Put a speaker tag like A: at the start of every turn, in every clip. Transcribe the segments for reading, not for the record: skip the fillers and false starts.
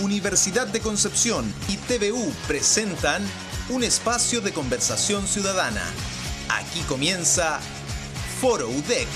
A: Universidad de Concepción y TVU presentan un espacio de conversación ciudadana. Aquí comienza Foro UDEC.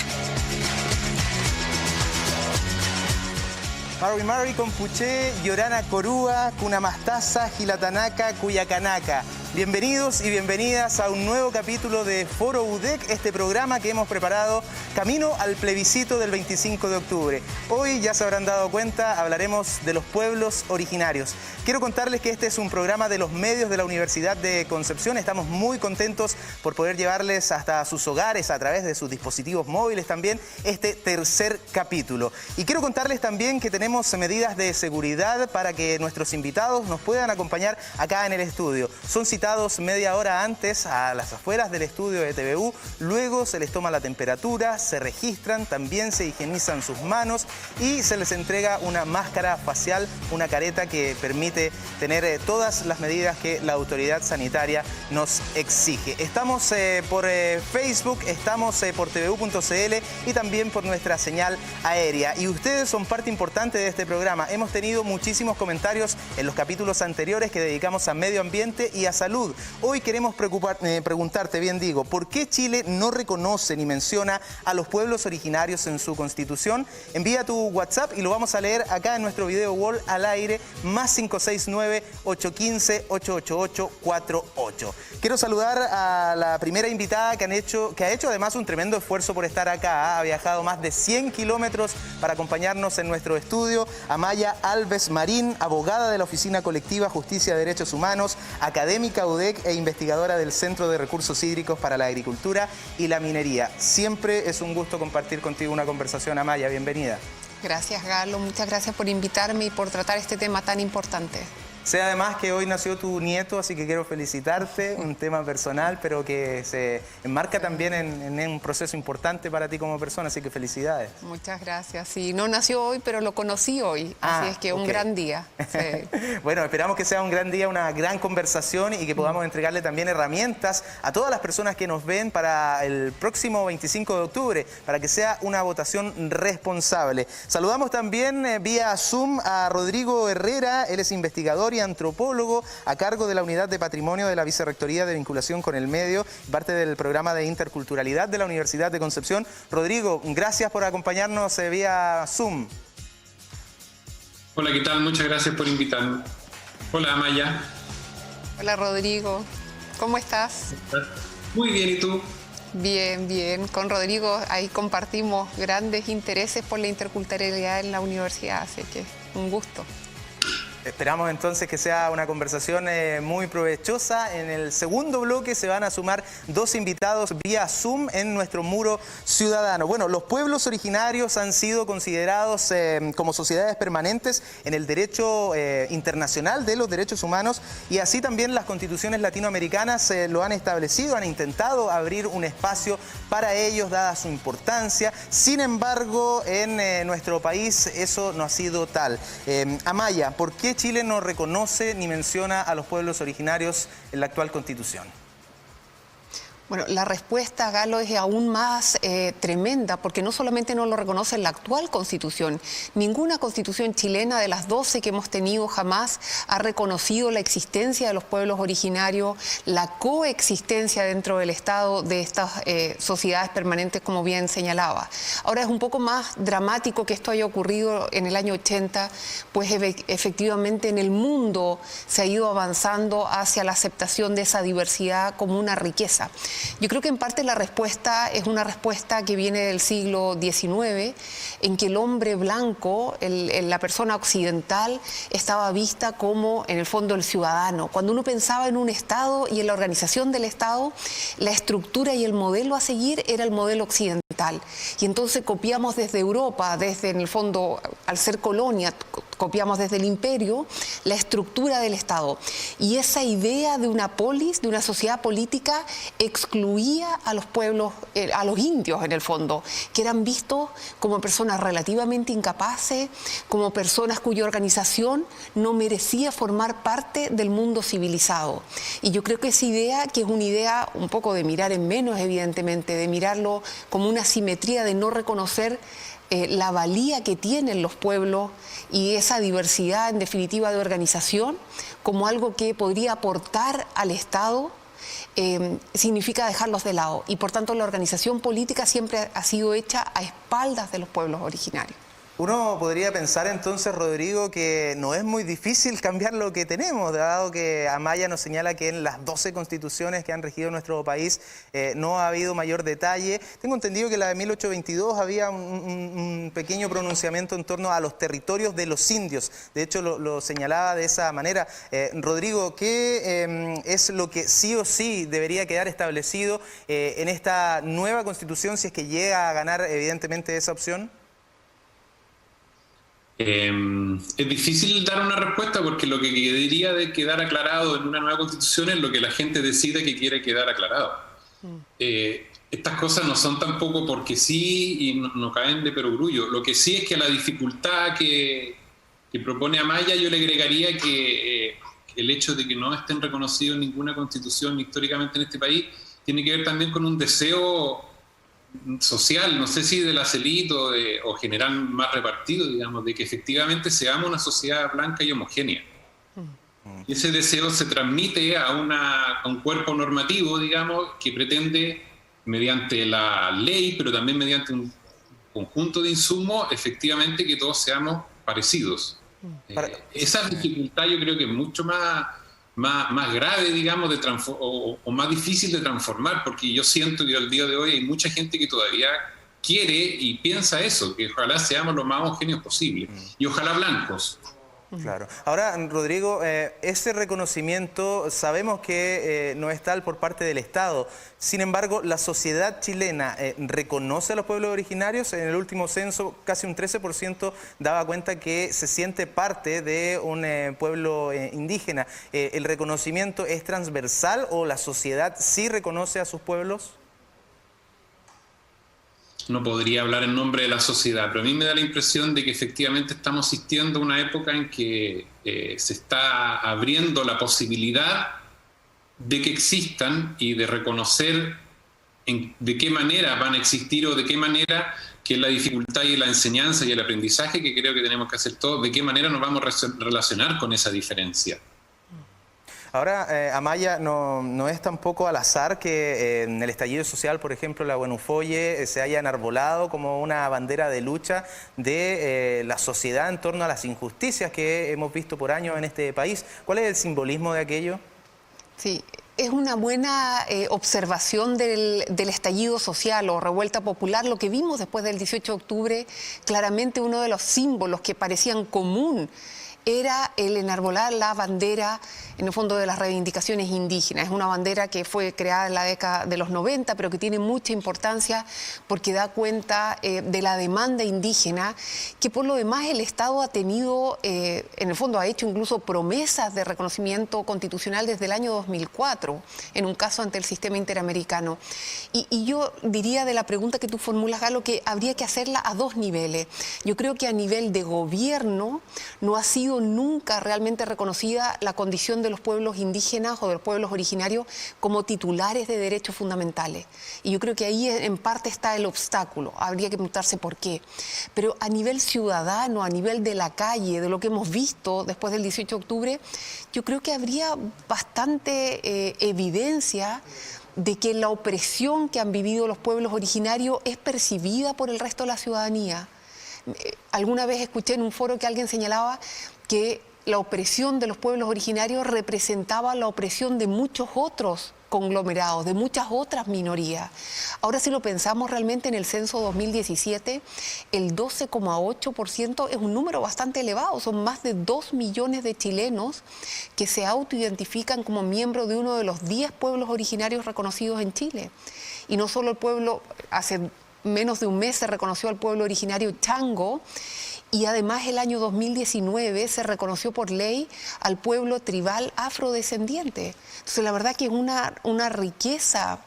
B: Mari Compuché, Yorana Corúa, Cunamastaza, Gilatanaka, Cuyacanaca. Bienvenidos y bienvenidas a un nuevo capítulo de Foro UDEC, este programa que hemos preparado camino al plebiscito del 25 de octubre. Hoy, ya se habrán dado cuenta, hablaremos de los pueblos originarios. Quiero contarles que este es un programa de los medios de la Universidad de Concepción. Estamos muy contentos por poder llevarles hasta sus hogares, a través de sus dispositivos móviles también, este tercer capítulo. Y quiero contarles también que tenemos medidas de seguridad para que nuestros invitados nos puedan acompañar acá en el estudio. Son citados media hora antes a las afueras del estudio de TVU, luego se les toma la temperatura, se registran, también se higienizan sus manos y se les entrega una máscara facial, una careta que permite tener todas las medidas que la autoridad sanitaria nos exige. Estamos por Facebook, estamos por tvu.cl y también por nuestra señal aérea. Y ustedes son parte importante de este programa. Hemos tenido muchísimos comentarios en los capítulos anteriores que dedicamos a medio ambiente y a salud. Hoy queremos preguntarte, bien digo, ¿por qué Chile no reconoce ni menciona a los pueblos originarios en su Constitución? Envía tu WhatsApp y lo vamos a leer acá en nuestro video wall al aire, más 569-815-88848. Quiero saludar a la primera invitada que ha hecho además un tremendo esfuerzo por estar acá. Ha viajado más de 100 kilómetros para acompañarnos en nuestro estudio. Amaya Alves Marín, abogada de la Oficina Colectiva Justicia y Derechos Humanos, académica UDEC e investigadora del Centro de Recursos Hídricos para la Agricultura y la Minería. Siempre es un gusto compartir contigo una conversación, Amaya. Bienvenida.
C: Gracias, Galo. Muchas gracias por invitarme y por tratar este tema tan importante.
B: Sé además que hoy nació tu nieto, así que quiero felicitarte, un tema personal, pero que se enmarca también en un proceso importante para ti como persona, así que felicidades.
C: Muchas gracias. Sí, no nació hoy, pero lo conocí hoy, así es que un gran día. Sí.
B: Bueno, esperamos que sea un gran día, una gran conversación y que podamos entregarle también herramientas a todas las personas que nos ven para el próximo 25 de octubre, para que sea una votación responsable. Saludamos también vía Zoom a Rodrigo Herrera, él es investigador y antropólogo a cargo de la Unidad de Patrimonio de la Vicerrectoría de Vinculación con el Medio, parte del programa de interculturalidad de la Universidad de Concepción. Rodrigo, gracias por acompañarnos vía Zoom.
D: Hola, ¿qué tal? Muchas gracias por invitarme. Hola, Amaya.
C: Hola, Rodrigo. ¿Cómo estás?
D: Muy bien, ¿y tú?
C: Bien, bien. Con Rodrigo ahí compartimos grandes intereses por la interculturalidad en la universidad, así que un gusto.
B: Esperamos entonces que sea una conversación muy provechosa. En el segundo bloque se van a sumar dos invitados vía Zoom en nuestro muro ciudadano. Bueno, los pueblos originarios han sido considerados como sociedades permanentes en el derecho internacional de los derechos humanos y así también las constituciones latinoamericanas lo han establecido, han intentado abrir un espacio para ellos dada su importancia. Sin embargo, en nuestro país eso no ha sido tal. Amaya, ¿por qué Chile no reconoce ni menciona a los pueblos originarios en la actual Constitución?
C: Bueno, la respuesta, Galo, es aún más tremenda, porque no solamente no lo reconoce en la actual Constitución, ninguna Constitución chilena de las 12 que hemos tenido jamás ha reconocido la existencia de los pueblos originarios, la coexistencia dentro del Estado de estas sociedades permanentes, como bien señalaba. Ahora es un poco más dramático que esto haya ocurrido en el año 80, pues efectivamente en el mundo se ha ido avanzando hacia la aceptación de esa diversidad como una riqueza. Yo creo que en parte la respuesta es una respuesta que viene del siglo XIX, en que el hombre blanco, la persona occidental, estaba vista como, en el fondo, el ciudadano. Cuando uno pensaba en un Estado y en la organización del Estado, la estructura y el modelo a seguir era el modelo occidental. Y entonces copiamos desde Europa, desde, en el fondo, al ser colonia, copiamos desde el imperio la estructura del Estado. Y esa idea de una polis, de una sociedad política, excluía a los pueblos, a los indios en el fondo, que eran vistos como personas relativamente incapaces, como personas cuya organización no merecía formar parte del mundo civilizado. Y yo creo que esa idea, que es una idea un poco de mirar en menos, evidentemente, de mirarlo como una simetría, de no reconocer la valía que tienen los pueblos y esa diversidad, en definitiva, de organización, como algo que podría aportar al Estado, significa dejarlos de lado. Y por tanto la organización política siempre ha sido hecha a espaldas de los pueblos originarios.
B: Uno podría pensar entonces, Rodrigo, que no es muy difícil cambiar lo que tenemos, dado que Amaya nos señala que en las 12 constituciones que han regido nuestro país no ha habido mayor detalle. Tengo entendido que la de 1822 había un pequeño pronunciamiento en torno a los territorios de los indios. De hecho, lo señalaba de esa manera. Rodrigo, ¿qué es lo que sí o sí debería quedar establecido en esta nueva constitución si es que llega a ganar evidentemente esa opción?
D: Es difícil dar una respuesta porque lo que debería de quedar aclarado en una nueva constitución es lo que la gente decide que quiere quedar aclarado. Estas cosas no son tampoco porque sí y no caen de perogrullo. Lo que sí es que a la dificultad que propone Amaya yo le agregaría que el hecho de que no estén reconocidos en ninguna constitución históricamente en este país tiene que ver también con un deseo social, no sé si de la élite o general más repartido, digamos, de que efectivamente seamos una sociedad blanca y homogénea. Y ese deseo se transmite a un cuerpo normativo, digamos, que pretende, mediante la ley, pero también mediante un conjunto de insumos, efectivamente que todos seamos parecidos. Esa dificultad yo creo que es mucho más grave, digamos, o más difícil de transformar, porque yo siento que al día de hoy hay mucha gente que todavía quiere y piensa eso, que ojalá seamos lo más homogéneos posible, y ojalá blancos.
B: Claro. Ahora, Rodrigo, ese reconocimiento sabemos que no es tal por parte del Estado. Sin embargo, la sociedad chilena reconoce a los pueblos originarios. En el último censo, casi un 13% daba cuenta que se siente parte de un pueblo indígena. ¿El reconocimiento es transversal o la sociedad sí reconoce a sus pueblos?
D: No podría hablar en nombre de la sociedad, pero a mí me da la impresión de que efectivamente estamos asistiendo a una época en que se está abriendo la posibilidad de que existan y de reconocer de qué manera van a existir o de qué manera, que es la dificultad y la enseñanza y el aprendizaje que creo que tenemos que hacer todos, de qué manera nos vamos a relacionar con esa diferencia.
B: Ahora, Amaya, no es tampoco al azar que en el estallido social, por ejemplo, la Buenufolle se haya enarbolado como una bandera de lucha de la sociedad en torno a las injusticias que hemos visto por años en este país. ¿Cuál es el simbolismo de aquello?
C: Sí, es una buena observación del estallido social o revuelta popular. Lo que vimos después del 18 de octubre, claramente uno de los símbolos que parecían común era el enarbolar la bandera, en el fondo, de las reivindicaciones indígenas. Es una bandera que fue creada en la década de los 90, pero que tiene mucha importancia porque da cuenta de la demanda indígena, que por lo demás el Estado ha tenido, en el fondo ha hecho incluso promesas de reconocimiento constitucional desde el año 2004, en un caso ante el sistema interamericano. Y yo diría de la pregunta que tú formulas, Galo, que habría que hacerla a dos niveles. Yo creo que a nivel de gobierno no ha sido nunca realmente reconocida la condición de los pueblos indígenas o de los pueblos originarios como titulares de derechos fundamentales. Y yo creo que ahí en parte está el obstáculo. Habría que preguntarse por qué. Pero a nivel ciudadano, a nivel de la calle, de lo que hemos visto después del 18 de octubre, yo creo que habría bastante evidencia de que la opresión que han vivido los pueblos originarios es percibida por el resto de la ciudadanía. Alguna vez escuché en un foro que alguien señalaba que la opresión de los pueblos originarios representaba la opresión de muchos otros conglomerados, de muchas otras minorías. Ahora, si lo pensamos realmente en el censo 2017, el 12,8% es un número bastante elevado. Son más de 2 millones de chilenos que se autoidentifican como miembros de uno de los 10 pueblos originarios reconocidos en Chile. Y no solo el pueblo, hace menos de un mes se reconoció al pueblo originario Chango, y además el año 2019 se reconoció por ley al pueblo tribal afrodescendiente. Entonces la verdad que es una riqueza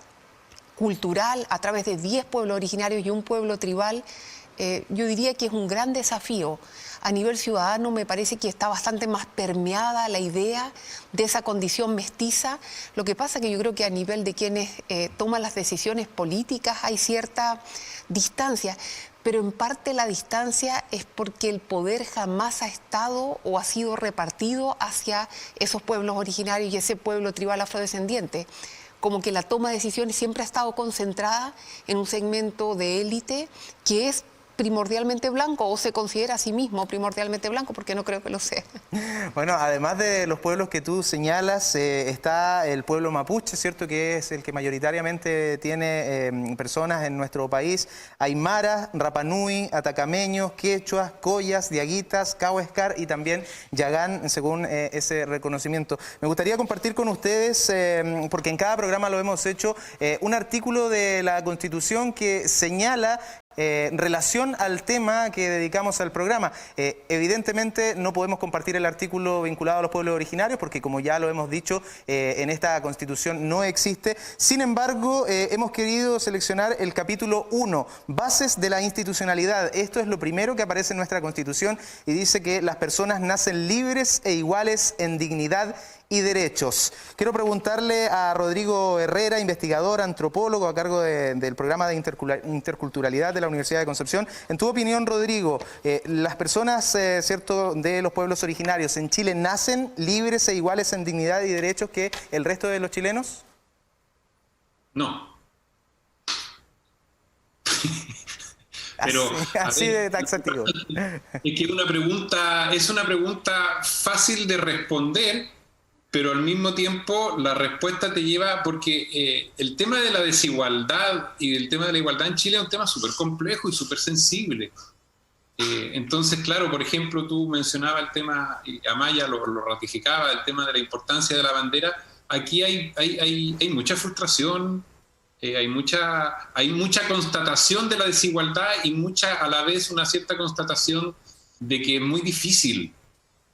C: cultural a través de 10 pueblos originarios y un pueblo tribal yo diría que es un gran desafío. A nivel ciudadano me parece que está bastante más permeada la idea de esa condición mestiza. Lo que pasa es que yo creo que a nivel de quienes toman las decisiones políticas hay cierta distancia, pero en parte la distancia es porque el poder jamás ha estado o ha sido repartido hacia esos pueblos originarios y ese pueblo tribal afrodescendiente. Como que la toma de decisiones siempre ha estado concentrada en un segmento de élite que es primordialmente blanco o se considera a sí mismo primordialmente blanco, porque no creo que lo sea.
B: Bueno, además de los pueblos que tú señalas, está el pueblo mapuche, ¿cierto?, que es el que mayoritariamente tiene personas en nuestro país. Aymara, Rapanui, atacameños, quechuas, collas, diaguitas, cahuescar y también yagán, según ese reconocimiento. Me gustaría compartir con ustedes, porque en cada programa lo hemos hecho, un artículo de la Constitución que señala relación al tema que dedicamos al programa. Evidentemente no podemos compartir el artículo vinculado a los pueblos originarios porque, como ya lo hemos dicho, en esta Constitución no existe. Sin embargo, hemos querido seleccionar el capítulo 1, Bases de la Institucionalidad. Esto es lo primero que aparece en nuestra Constitución y dice que las personas nacen libres e iguales en dignidad y derechos. Quiero preguntarle a Rodrigo Herrera, investigador, antropólogo a cargo del programa de interculturalidad de la Universidad de Concepción. En tu opinión, Rodrigo, ¿las personas cierto, de los pueblos originarios en Chile nacen libres e iguales en dignidad y derechos que el resto de los chilenos?
D: No. Pero
B: así de taxativo.
D: Es que es una pregunta fácil de responder, pero al mismo tiempo la respuesta te lleva, porque el tema de la desigualdad y el tema de la igualdad en Chile es un tema súper complejo y súper sensible. Entonces, claro, por ejemplo, tú mencionabas el tema, y Amaya lo ratificaba, el tema de la importancia de la bandera. Aquí hay mucha frustración, hay mucha constatación de la desigualdad y a la vez una cierta constatación de que es muy difícil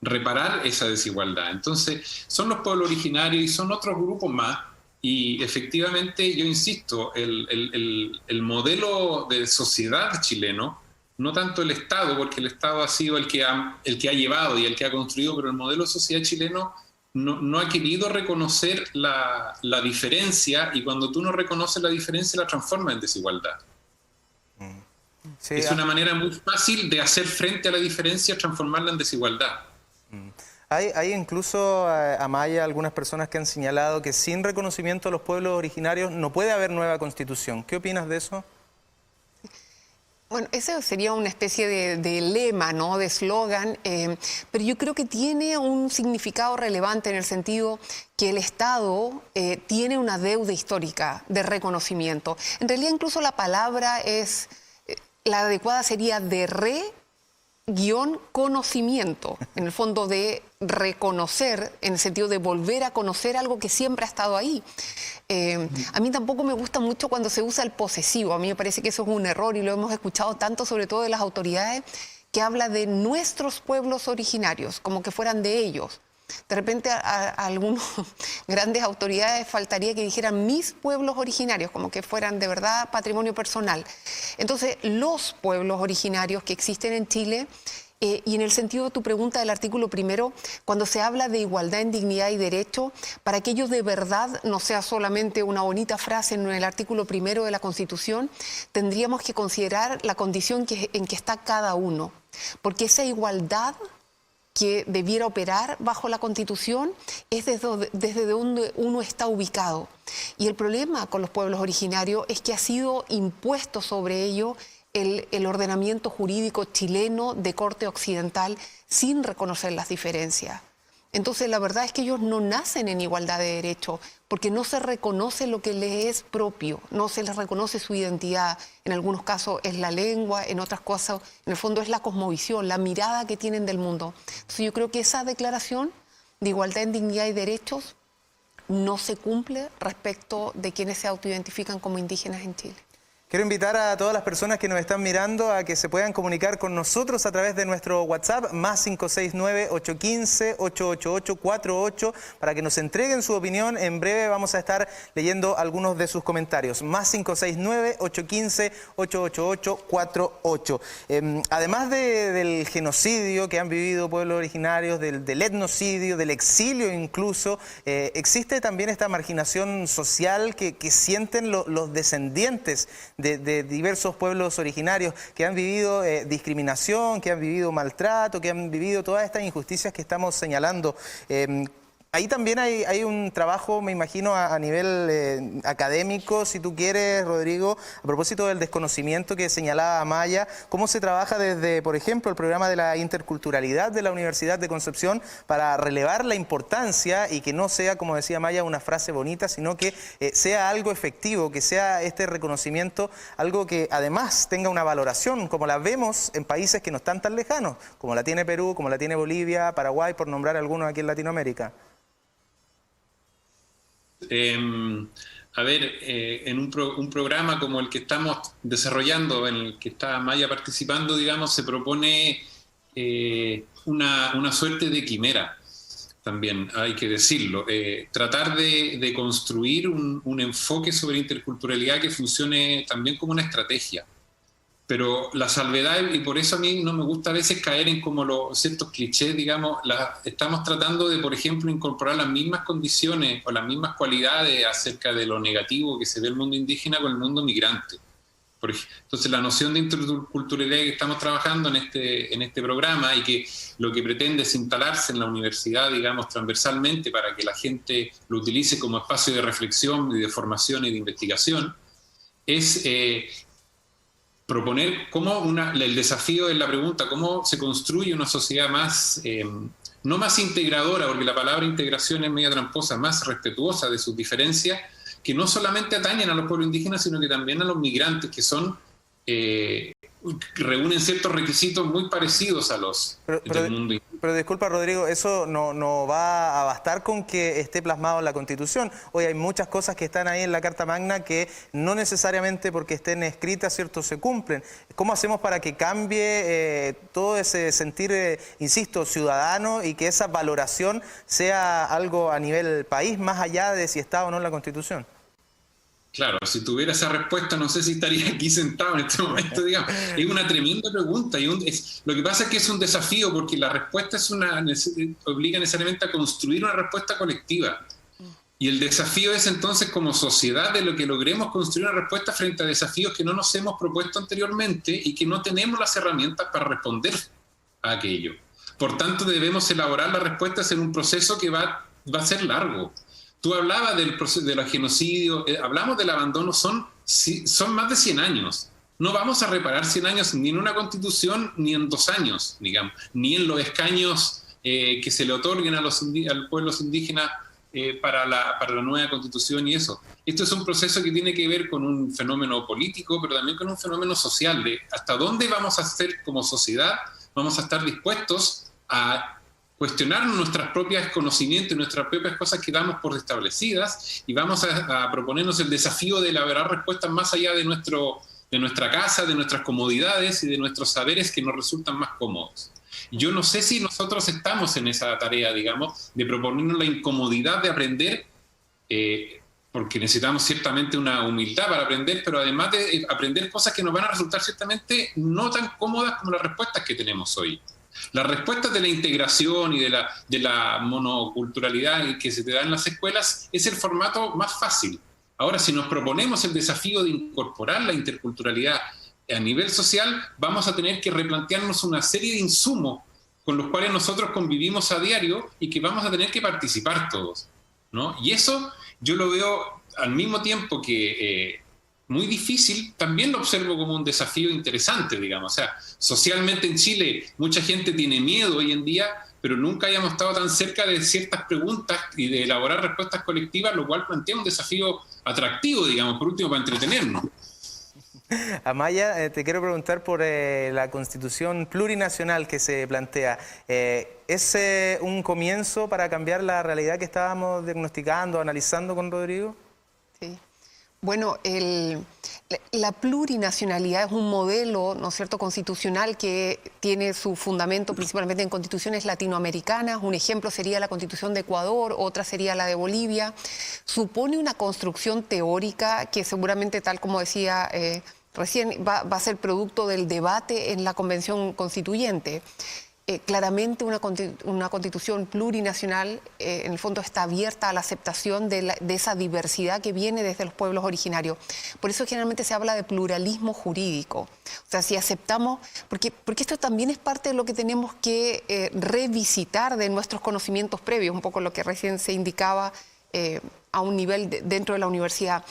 D: reparar esa desigualdad. Entonces, son los pueblos originarios y son otros grupos más, y efectivamente, yo insisto, el modelo de sociedad chileno, no tanto el Estado, porque el Estado ha sido el que ha llevado y el que ha construido, pero el modelo de sociedad chileno no ha querido reconocer la diferencia, y cuando tú no reconoces la diferencia, la transforma en desigualdad. Sí, es una manera muy fácil de hacer frente a la diferencia, transformarla en desigualdad.
B: Hay incluso, Amaya, algunas personas que han señalado que sin reconocimiento a los pueblos originarios no puede haber nueva constitución. ¿Qué opinas de eso?
C: Bueno, ese sería una especie de lema, ¿no?, de eslogan, pero yo creo que tiene un significado relevante en el sentido que el Estado tiene una deuda histórica de reconocimiento. En realidad, incluso la palabra la adecuada sería de conocimiento, en el fondo de reconocer, en el sentido de volver a conocer algo que siempre ha estado ahí. A mí tampoco me gusta mucho cuando se usa el posesivo. A mí me parece que eso es un error y lo hemos escuchado tanto, sobre todo de las autoridades, que habla de nuestros pueblos originarios, como que fueran de ellos. De repente a algunas grandes autoridades faltaría que dijeran mis pueblos originarios, como que fueran de verdad patrimonio personal. Entonces, los pueblos originarios que existen en Chile, y en el sentido de tu pregunta del artículo primero, cuando se habla de igualdad en dignidad y derecho, para que ello de verdad no sea solamente una bonita frase en el artículo primero de la Constitución, tendríamos que considerar la condición en que está cada uno, porque esa igualdad que debiera operar bajo la Constitución es desde donde uno está ubicado. Y el problema con los pueblos originarios es que ha sido impuesto sobre ello el ordenamiento jurídico chileno de corte occidental sin reconocer las diferencias. Entonces, la verdad es que ellos no nacen en igualdad de derechos porque no se reconoce lo que les es propio, no se les reconoce su identidad. En algunos casos es la lengua, en otras cosas, en el fondo es la cosmovisión, la mirada que tienen del mundo. Entonces, yo creo que esa declaración de igualdad en dignidad y derechos no se cumple respecto de quienes se autoidentifican como indígenas en Chile.
B: Quiero invitar a todas las personas que nos están mirando a que se puedan comunicar con nosotros a través de nuestro WhatsApp, más 569-815-888-48, para que nos entreguen su opinión. En breve vamos a estar leyendo algunos de sus comentarios. Más 569-815-888-48. Además del genocidio que han vivido pueblos originarios, del etnocidio, del exilio incluso, existe también esta marginación social que sienten los descendientes de diversos pueblos originarios que han vivido discriminación, que han vivido maltrato, que han vivido todas estas injusticias que estamos señalando. Ahí también hay un trabajo, me imagino, a nivel académico, si tú quieres, Rodrigo, a propósito del desconocimiento que señalaba Amaya, cómo se trabaja desde, por ejemplo, el programa de la interculturalidad de la Universidad de Concepción para relevar la importancia y que no sea, como decía Amaya, una frase bonita, sino que sea algo efectivo, que sea este reconocimiento algo que además tenga una valoración, como la vemos en países que no están tan lejanos, como la tiene Perú, como la tiene Bolivia, Paraguay, por nombrar algunos aquí en Latinoamérica.
D: A ver, en un programa como el que estamos desarrollando, en el que está Maya participando, digamos, se propone una suerte de quimera, también hay que decirlo. Tratar de construir un enfoque sobre interculturalidad que funcione también como una estrategia. Pero la salvedad, y por eso a mí no me gusta a veces caer en como ciertos clichés, digamos, estamos tratando de, por ejemplo, incorporar las mismas condiciones o las mismas cualidades acerca de lo negativo que se ve en el mundo indígena con el mundo migrante. Entonces la noción de interculturalidad que estamos trabajando en este programa y que lo que pretende es instalarse en la universidad, digamos, transversalmente para que la gente lo utilice como espacio de reflexión y de formación y de investigación, es proponer el desafío es la pregunta, ¿cómo se construye una sociedad más, no más integradora, porque la palabra integración es media tramposa, más respetuosa de sus diferencias, que no solamente atañen a los pueblos indígenas, sino que también a los migrantes, que son reúnen ciertos requisitos muy parecidos a los del mundo indígena.
B: Pero disculpa, Rodrigo, eso no va a bastar con que esté plasmado en la Constitución. Hoy hay muchas cosas que están ahí en la Carta Magna que no necesariamente porque estén escritas, ¿cierto?, se cumplen. ¿Cómo hacemos para que cambie todo ese sentir, insisto, ciudadano y que esa valoración sea algo a nivel país, más allá de si está o no en la Constitución?
D: Claro, si tuviera esa respuesta no sé si estaría aquí sentado en este momento, digamos. Es una tremenda pregunta. Lo que pasa es que es un desafío porque la respuesta obliga necesariamente a construir una respuesta colectiva. Y el desafío es entonces como sociedad de lo que logremos construir una respuesta frente a desafíos que no nos hemos propuesto anteriormente y que no tenemos las herramientas para responder a aquello. Por tanto, debemos elaborar las respuestas en un proceso que va a ser largo. Tú hablabas del proceso de los genocidios, hablamos del abandono, son más de 100 años. No vamos a reparar 100 años ni en una constitución ni en 2 años, digamos, ni en los escaños que se le otorguen a los pueblos indígenas para la nueva constitución y eso. Esto es un proceso que tiene que ver con un fenómeno político, pero también con un fenómeno social, de hasta dónde vamos a hacer como sociedad, vamos a estar dispuestos a cuestionar nuestros propios conocimientos y nuestras propias cosas que damos por establecidas y vamos a proponernos el desafío de elaborar respuestas más allá de nuestra casa, de nuestras comodidades y de nuestros saberes que nos resultan más cómodos. Yo no sé si nosotros estamos en esa tarea, digamos, de proponernos la incomodidad de aprender, porque necesitamos ciertamente una humildad para aprender, pero además de aprender cosas que nos van a resultar ciertamente no tan cómodas como las respuestas que tenemos hoy. Las respuestas de la integración y de la monoculturalidad que se te da en las escuelas es el formato más fácil. Ahora, si nos proponemos el desafío de incorporar la interculturalidad a nivel social, vamos a tener que replantearnos una serie de insumos con los cuales nosotros convivimos a diario y que vamos a tener que participar todos, ¿no? Y eso yo lo veo al mismo tiempo que muy difícil, también lo observo como un desafío interesante, digamos. O sea, socialmente en Chile mucha gente tiene miedo hoy en día, pero nunca hayamos estado tan cerca de ciertas preguntas y de elaborar respuestas colectivas, lo cual plantea un desafío atractivo, digamos, por último, para entretenernos.
B: Amaya, te quiero preguntar por la constitución plurinacional que se plantea. ¿Es un comienzo para cambiar la realidad que estábamos diagnosticando, analizando con Rodrigo?
C: Sí. Bueno, la plurinacionalidad es un modelo, ¿no es cierto?, constitucional que tiene su fundamento principalmente en constituciones latinoamericanas. Un ejemplo sería la Constitución de Ecuador, otra sería la de Bolivia. Supone una construcción teórica que seguramente, tal como decía recién, va a ser producto del debate en la Convención Constituyente. Claramente una constitución plurinacional en el fondo está abierta a la aceptación de esa diversidad que viene desde los pueblos originarios. Por eso generalmente se habla de pluralismo jurídico. O sea, si aceptamos, porque esto también es parte de lo que tenemos que revisitar de nuestros conocimientos previos, un poco lo que recién se indicaba a un nivel dentro de la universidad.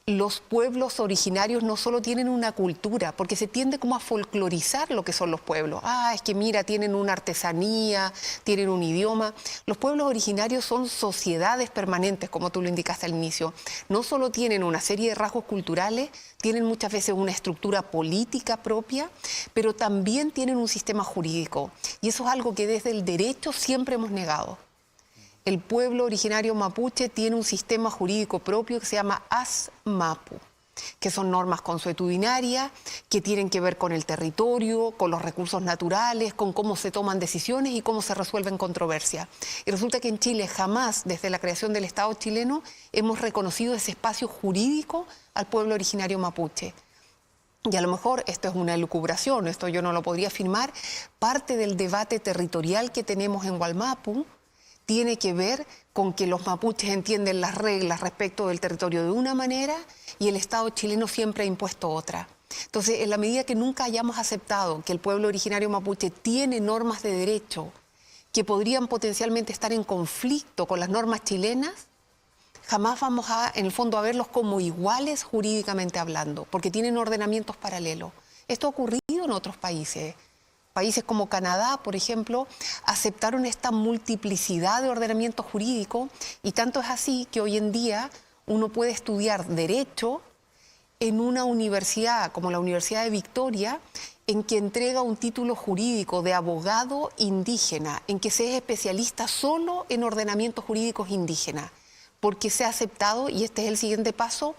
C: Los pueblos originarios no solo tienen una cultura, porque se tiende como a folclorizar lo que son los pueblos. Ah, es que mira, tienen una artesanía, tienen un idioma. Los pueblos originarios son sociedades permanentes, como tú lo indicaste al inicio. No solo tienen una serie de rasgos culturales, tienen muchas veces una estructura política propia, pero también tienen un sistema jurídico. Y eso es algo que desde el derecho siempre hemos negado. El pueblo originario mapuche tiene un sistema jurídico propio que se llama ASMAPU, que son normas consuetudinarias, que tienen que ver con el territorio, con los recursos naturales, con cómo se toman decisiones y cómo se resuelven controversias. Y resulta que en Chile jamás, desde la creación del Estado chileno, hemos reconocido ese espacio jurídico al pueblo originario mapuche. Y a lo mejor esto es una elucubración, esto yo no lo podría afirmar, parte del debate territorial que tenemos en Wallmapu tiene que ver con que los mapuches entienden las reglas respecto del territorio de una manera y el Estado chileno siempre ha impuesto otra. Entonces, en la medida que nunca hayamos aceptado que el pueblo originario mapuche tiene normas de derecho que podrían potencialmente estar en conflicto con las normas chilenas, jamás vamos a, en el fondo, a verlos como iguales jurídicamente hablando, porque tienen ordenamientos paralelos. Esto ha ocurrido en otros países. Países como Canadá, por ejemplo, aceptaron esta multiplicidad de ordenamiento jurídico y tanto es así que hoy en día uno puede estudiar Derecho en una universidad como la Universidad de Victoria, en que entrega un título jurídico de abogado indígena, en que se es especialista solo en ordenamientos jurídicos indígenas, porque se ha aceptado, y este es el siguiente paso,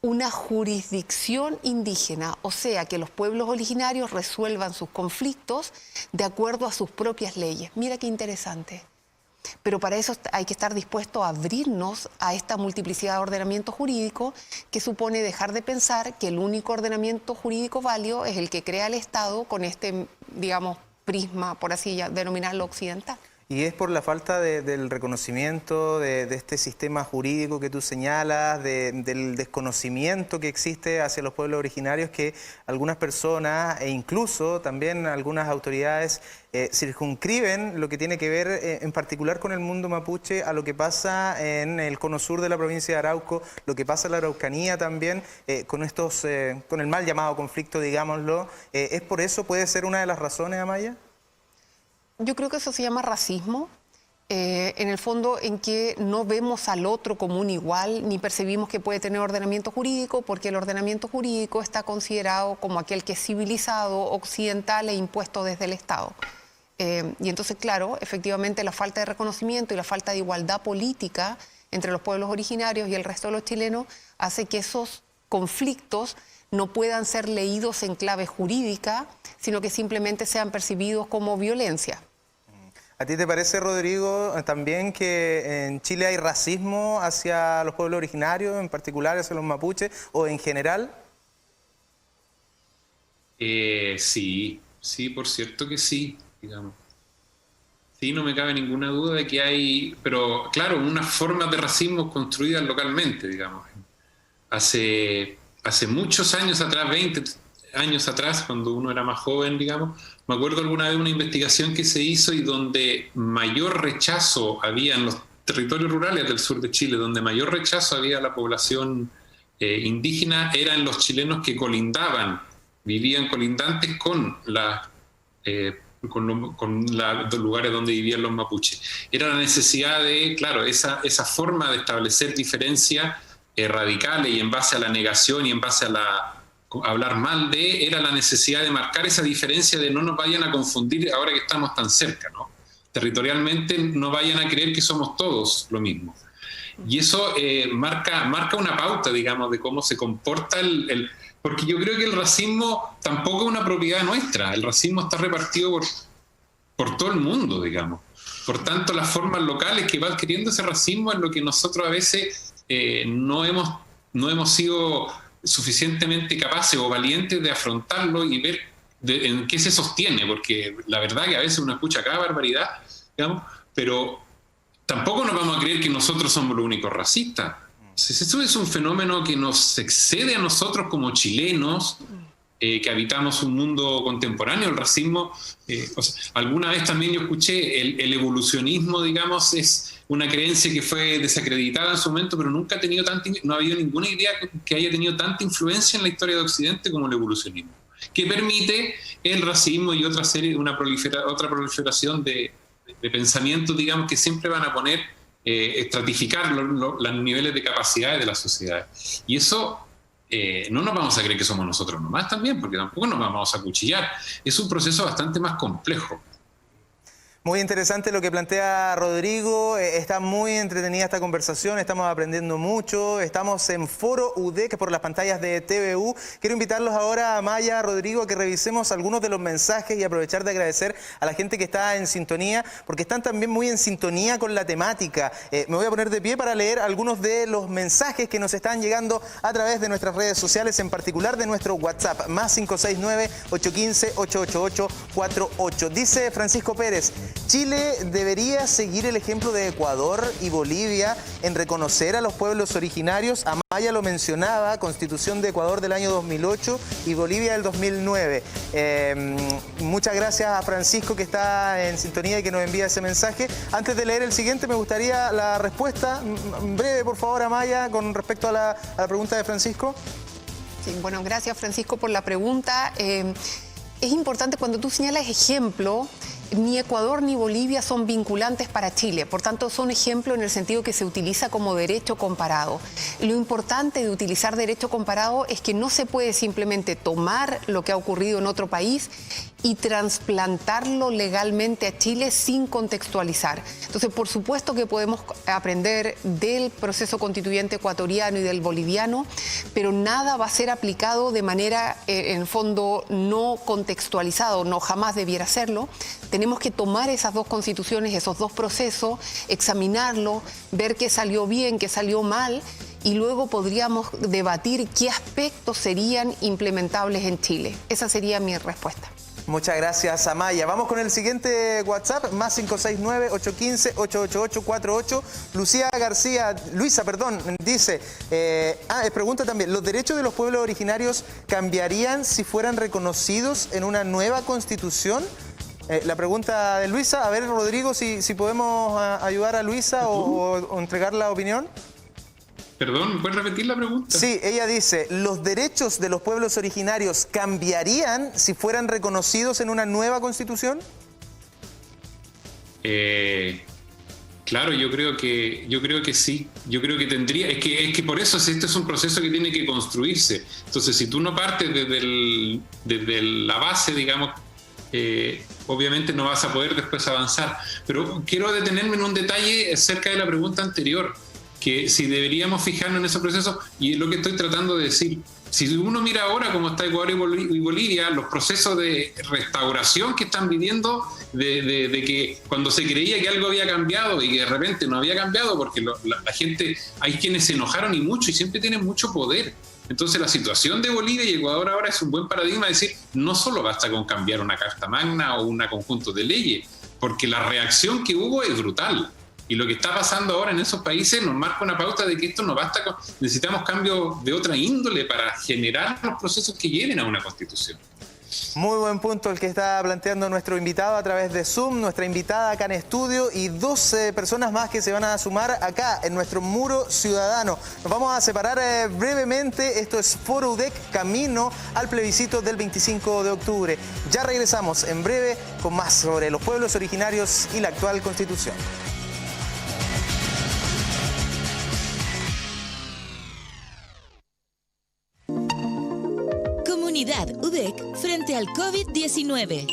C: una jurisdicción indígena, o sea, que los pueblos originarios resuelvan sus conflictos de acuerdo a sus propias leyes. Mira qué interesante. Pero para eso hay que estar dispuesto a abrirnos a esta multiplicidad de ordenamiento jurídico que supone dejar de pensar que el único ordenamiento jurídico válido es el que crea el Estado con este, digamos, prisma, por así denominarlo, occidental.
B: Y es por la falta del reconocimiento de este sistema jurídico que tú señalas, del desconocimiento que existe hacia los pueblos originarios, que algunas personas e incluso también algunas autoridades circunscriben lo que tiene que ver en particular con el mundo mapuche a lo que pasa en el cono sur de la provincia de Arauco, lo que pasa en la Araucanía también, con el mal llamado conflicto, digámoslo. ¿Es por eso, puede ser una de las razones, Amaya?
C: Yo creo que eso se llama racismo, en el fondo en que no vemos al otro como un igual, ni percibimos que puede tener ordenamiento jurídico, porque el ordenamiento jurídico está considerado como aquel que es civilizado, occidental e impuesto desde el Estado. Y entonces, claro, efectivamente la falta de reconocimiento y la falta de igualdad política entre los pueblos originarios y el resto de los chilenos hace que esos conflictos no puedan ser leídos en clave jurídica, sino que simplemente sean percibidos como violencia.
B: ¿A ti te parece, Rodrigo, también que en Chile hay racismo hacia los pueblos originarios, en particular hacia los mapuches, o en general?
D: Sí, por cierto que sí, digamos. Sí, no me cabe ninguna duda de que hay, pero claro, unas formas de racismo construidas localmente, digamos. Hace muchos años atrás, 20 años atrás, cuando uno era más joven, digamos, me acuerdo alguna vez de una investigación que se hizo y donde mayor rechazo había en los territorios rurales del sur de Chile, donde mayor rechazo había a la población indígena, eran los chilenos que colindaban, vivían colindantes con los lugares donde vivían los mapuches. Era la necesidad de, claro, esa forma de establecer diferencias radicales y en base a la negación y en base a hablar mal de, era la necesidad de marcar esa diferencia de no nos vayan a confundir ahora que estamos tan cerca, ¿no? Territorialmente no vayan a creer que somos todos lo mismo. Y eso marca una pauta, digamos, de cómo se comporta porque yo creo que el racismo tampoco es una propiedad nuestra. El racismo está repartido por todo el mundo, digamos. Por tanto, las formas locales que va adquiriendo ese racismo es lo que nosotros a veces no hemos sido suficientemente capaces o valientes de afrontarlo y ver en qué se sostiene, porque la verdad que a veces uno escucha cada barbaridad, digamos, pero tampoco nos vamos a creer que nosotros somos los únicos racistas. Eso es un fenómeno que nos excede a nosotros como chilenos, que habitamos un mundo contemporáneo. El racismo, alguna vez también yo escuché, el evolucionismo, digamos, es una creencia que fue desacreditada en su momento, pero nunca no ha habido ninguna idea que haya tenido tanta influencia en la historia de Occidente como el evolucionismo, que permite el racismo y otra proliferación de pensamientos, digamos, que siempre van a poner estratificar los niveles de capacidades de la sociedad. Y eso no nos vamos a creer que somos nosotros nomás también, porque tampoco nos vamos a acuchillar. Es un proceso bastante más complejo.
B: Muy interesante lo que plantea Rodrigo, está muy entretenida esta conversación, estamos aprendiendo mucho, estamos en Foro UDEC por las pantallas de TVU. Quiero invitarlos ahora, Maya, Rodrigo, a que revisemos algunos de los mensajes y aprovechar de agradecer a la gente que está en sintonía, porque están también muy en sintonía con la temática. Me voy a poner de pie para leer algunos de los mensajes que nos están llegando a través de nuestras redes sociales, en particular de nuestro WhatsApp, más 569-815-88848. Dice Francisco Pérez: Chile debería seguir el ejemplo de Ecuador y Bolivia en reconocer a los pueblos originarios. Amaya lo mencionaba, Constitución de Ecuador del año 2008 y Bolivia del 2009. Muchas gracias a Francisco, que está en sintonía y que nos envía ese mensaje. Antes de leer el siguiente, me gustaría la respuesta breve, por favor, Amaya, con respecto a la pregunta de Francisco.
C: Sí, bueno, gracias, Francisco, por la pregunta. Es importante cuando tú señalas ejemplo. Ni Ecuador ni Bolivia son vinculantes para Chile, por tanto son ejemplo en el sentido que se utiliza como derecho comparado. Lo importante de utilizar derecho comparado es que no se puede simplemente tomar lo que ha ocurrido en otro país y trasplantarlo legalmente a Chile sin contextualizar. Entonces, por supuesto que podemos aprender del proceso constituyente ecuatoriano y del boliviano, pero nada va a ser aplicado de manera, en el fondo, no contextualizado, no jamás debiera serlo. Tenemos que tomar esas dos constituciones, esos dos procesos, examinarlo, ver qué salió bien, qué salió mal, y luego podríamos debatir qué aspectos serían implementables en Chile. Esa sería mi respuesta.
B: Muchas gracias, Amaya. Vamos con el siguiente WhatsApp, más 569-815-88848. Luisa, dice, pregunta también, ¿los derechos de los pueblos originarios cambiarían si fueran reconocidos en una nueva constitución? La pregunta de Luisa. A ver, Rodrigo, si podemos ayudar a Luisa o entregar la opinión.
D: Perdón, ¿puedes repetir la pregunta?
B: Sí, ella dice, ¿los derechos de los pueblos originarios cambiarían si fueran reconocidos en una nueva constitución?
D: Claro, yo creo que sí. Yo creo que tendría. Es que por eso este es un proceso que tiene que construirse. Entonces, si tú no partes desde la base, digamos, obviamente no vas a poder después avanzar. Pero quiero detenerme en un detalle acerca de la pregunta anterior, que si deberíamos fijarnos en ese proceso, y es lo que estoy tratando de decir. Si uno mira ahora cómo está Ecuador y Bolivia, los procesos de restauración que están viviendo, de que cuando se creía que algo había cambiado y que de repente no había cambiado, porque la gente, hay quienes se enojaron y mucho, y siempre tienen mucho poder. Entonces la situación de Bolivia y Ecuador ahora es un buen paradigma de decir, no solo basta con cambiar una carta magna o un conjunto de leyes, porque la reacción que hubo es brutal. Y lo que está pasando ahora en esos países nos marca una pauta de que esto no basta, necesitamos cambios de otra índole para generar los procesos que lleven a una constitución.
B: Muy buen punto el que está planteando nuestro invitado a través de Zoom, nuestra invitada acá en estudio y 12 personas más que se van a sumar acá en nuestro muro ciudadano. Nos vamos a separar brevemente. Esto es Foro UDEC, camino al plebiscito del 25 de octubre. Ya regresamos en breve con más sobre los pueblos originarios y la actual Constitución.
E: Comunidad UDEC frente al COVID-19.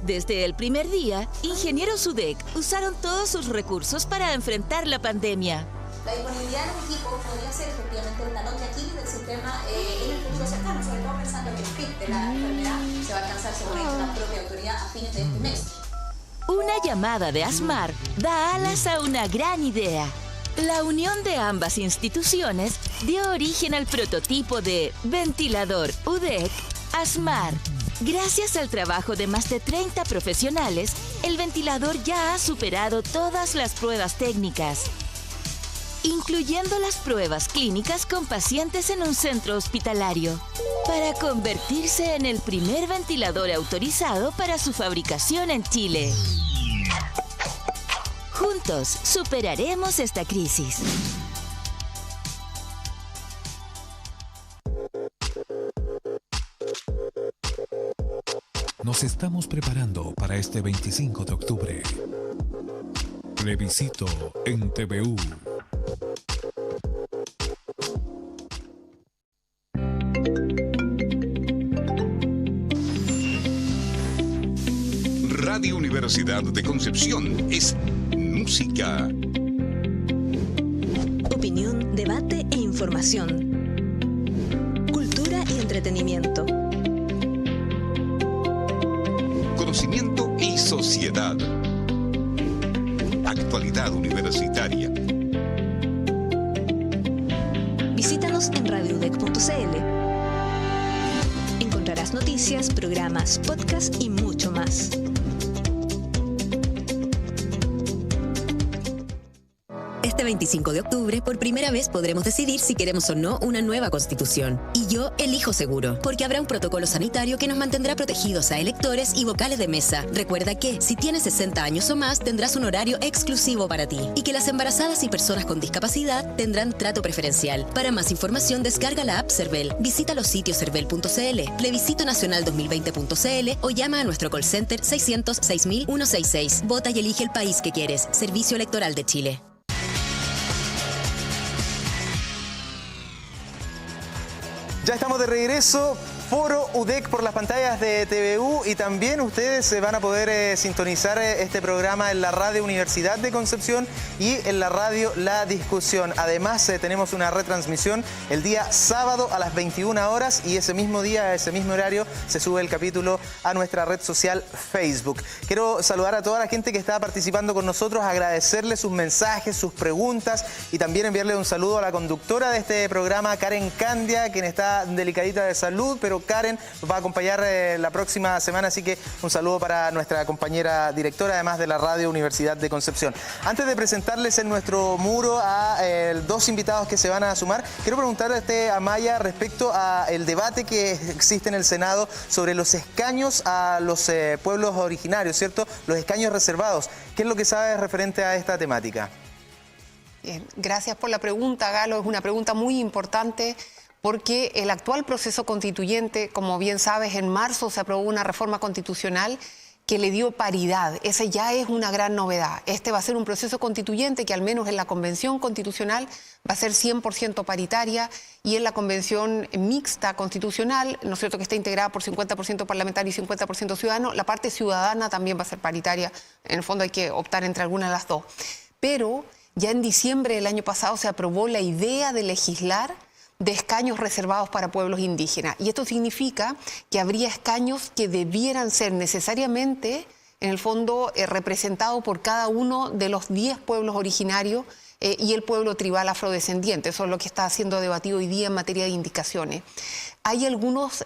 E: Desde el primer día, ingenieros UDEC usaron todos sus recursos para enfrentar la pandemia.
F: La disponibilidad de un equipo podría ser efectivamente el talón de Aquiles del sistema en el futuro cercano, sobre todo pensando que el pic de la enfermedad se va a alcanzar seguramente la propia autoridad a fines de este mes.
E: Una llamada de ASMAR da alas a una gran idea. La unión de ambas instituciones dio origen al prototipo de ventilador UDEC ASMAR. Gracias al trabajo de más de 30 profesionales, el ventilador ya ha superado todas las pruebas técnicas, incluyendo las pruebas clínicas con pacientes en un centro hospitalario, para convertirse en el primer ventilador autorizado para su fabricación en Chile. Juntos superaremos esta crisis.
G: Nos estamos preparando para este 25 de octubre. Plebiscito en TVU.
H: Radio Universidad de Concepción es música.
I: Opinión, debate e información. Cultura y entretenimiento.
H: Conocimiento y sociedad. Actualidad universitaria.
I: Visítanos en radioudec.cl. Encontrarás noticias, programas, podcasts y mucho más.
J: Este 25 de octubre, por primera vez podremos decidir si queremos o no una nueva constitución. Y yo elijo seguro, porque habrá un protocolo sanitario que nos mantendrá protegidos a electores y vocales de mesa. Recuerda que, si tienes 60 años o más, tendrás un horario exclusivo para ti. Y que las embarazadas y personas con discapacidad tendrán trato preferencial. Para más información, descarga la app Cervel, visita los sitios cervel.cl, plebiscitonacional2020.cl o llama a nuestro call center 600-6000-166. Vota y elige el país que quieres. Servicio Electoral de Chile.
B: Ya estamos de regreso, Foro UDEC por las pantallas de TVU, y también ustedes van a poder sintonizar este programa en la Radio Universidad de Concepción y en la radio La Discusión. Además tenemos una retransmisión el día sábado a las 21 horas y ese mismo día, a ese mismo horario, se sube el capítulo a nuestra red social Facebook. Quiero saludar a toda la gente que está participando con nosotros, agradecerle sus mensajes, sus preguntas y también enviarle un saludo a la conductora de este programa, Karen Candia, quien está delicadita de salud, pero Karen nos va a acompañar la próxima semana, así que un saludo para nuestra compañera directora, además de la Radio Universidad de Concepción. Antes de presentarles en nuestro muro a dos invitados que se van a sumar, quiero preguntarle a Maya respecto al debate que existe en el Senado sobre los escaños a los pueblos originarios, ¿cierto? Los escaños reservados. ¿Qué es lo que sabes referente a esta temática?
C: Bien, gracias por la pregunta, Galo. Es una pregunta muy importante, porque el actual proceso constituyente, como bien sabes, en marzo se aprobó una reforma constitucional que le dio paridad. Esa ya es una gran novedad. Este va a ser un proceso constituyente que, al menos en la Convención Constitucional, va a ser 100% paritaria, y en la Convención Mixta Constitucional, ¿no es cierto?, que está integrada por 50% parlamentario y 50% ciudadano, la parte ciudadana también va a ser paritaria. En el fondo hay que optar entre alguna de las dos. Pero ya en diciembre del año pasado se aprobó la idea de legislar de escaños reservados para pueblos indígenas. Y esto significa que habría escaños que debieran ser necesariamente, en el fondo, representados por cada uno de los 10 pueblos originarios y el pueblo tribal afrodescendiente. Eso es lo que está siendo debatido hoy día en materia de indicaciones. Hay algunos,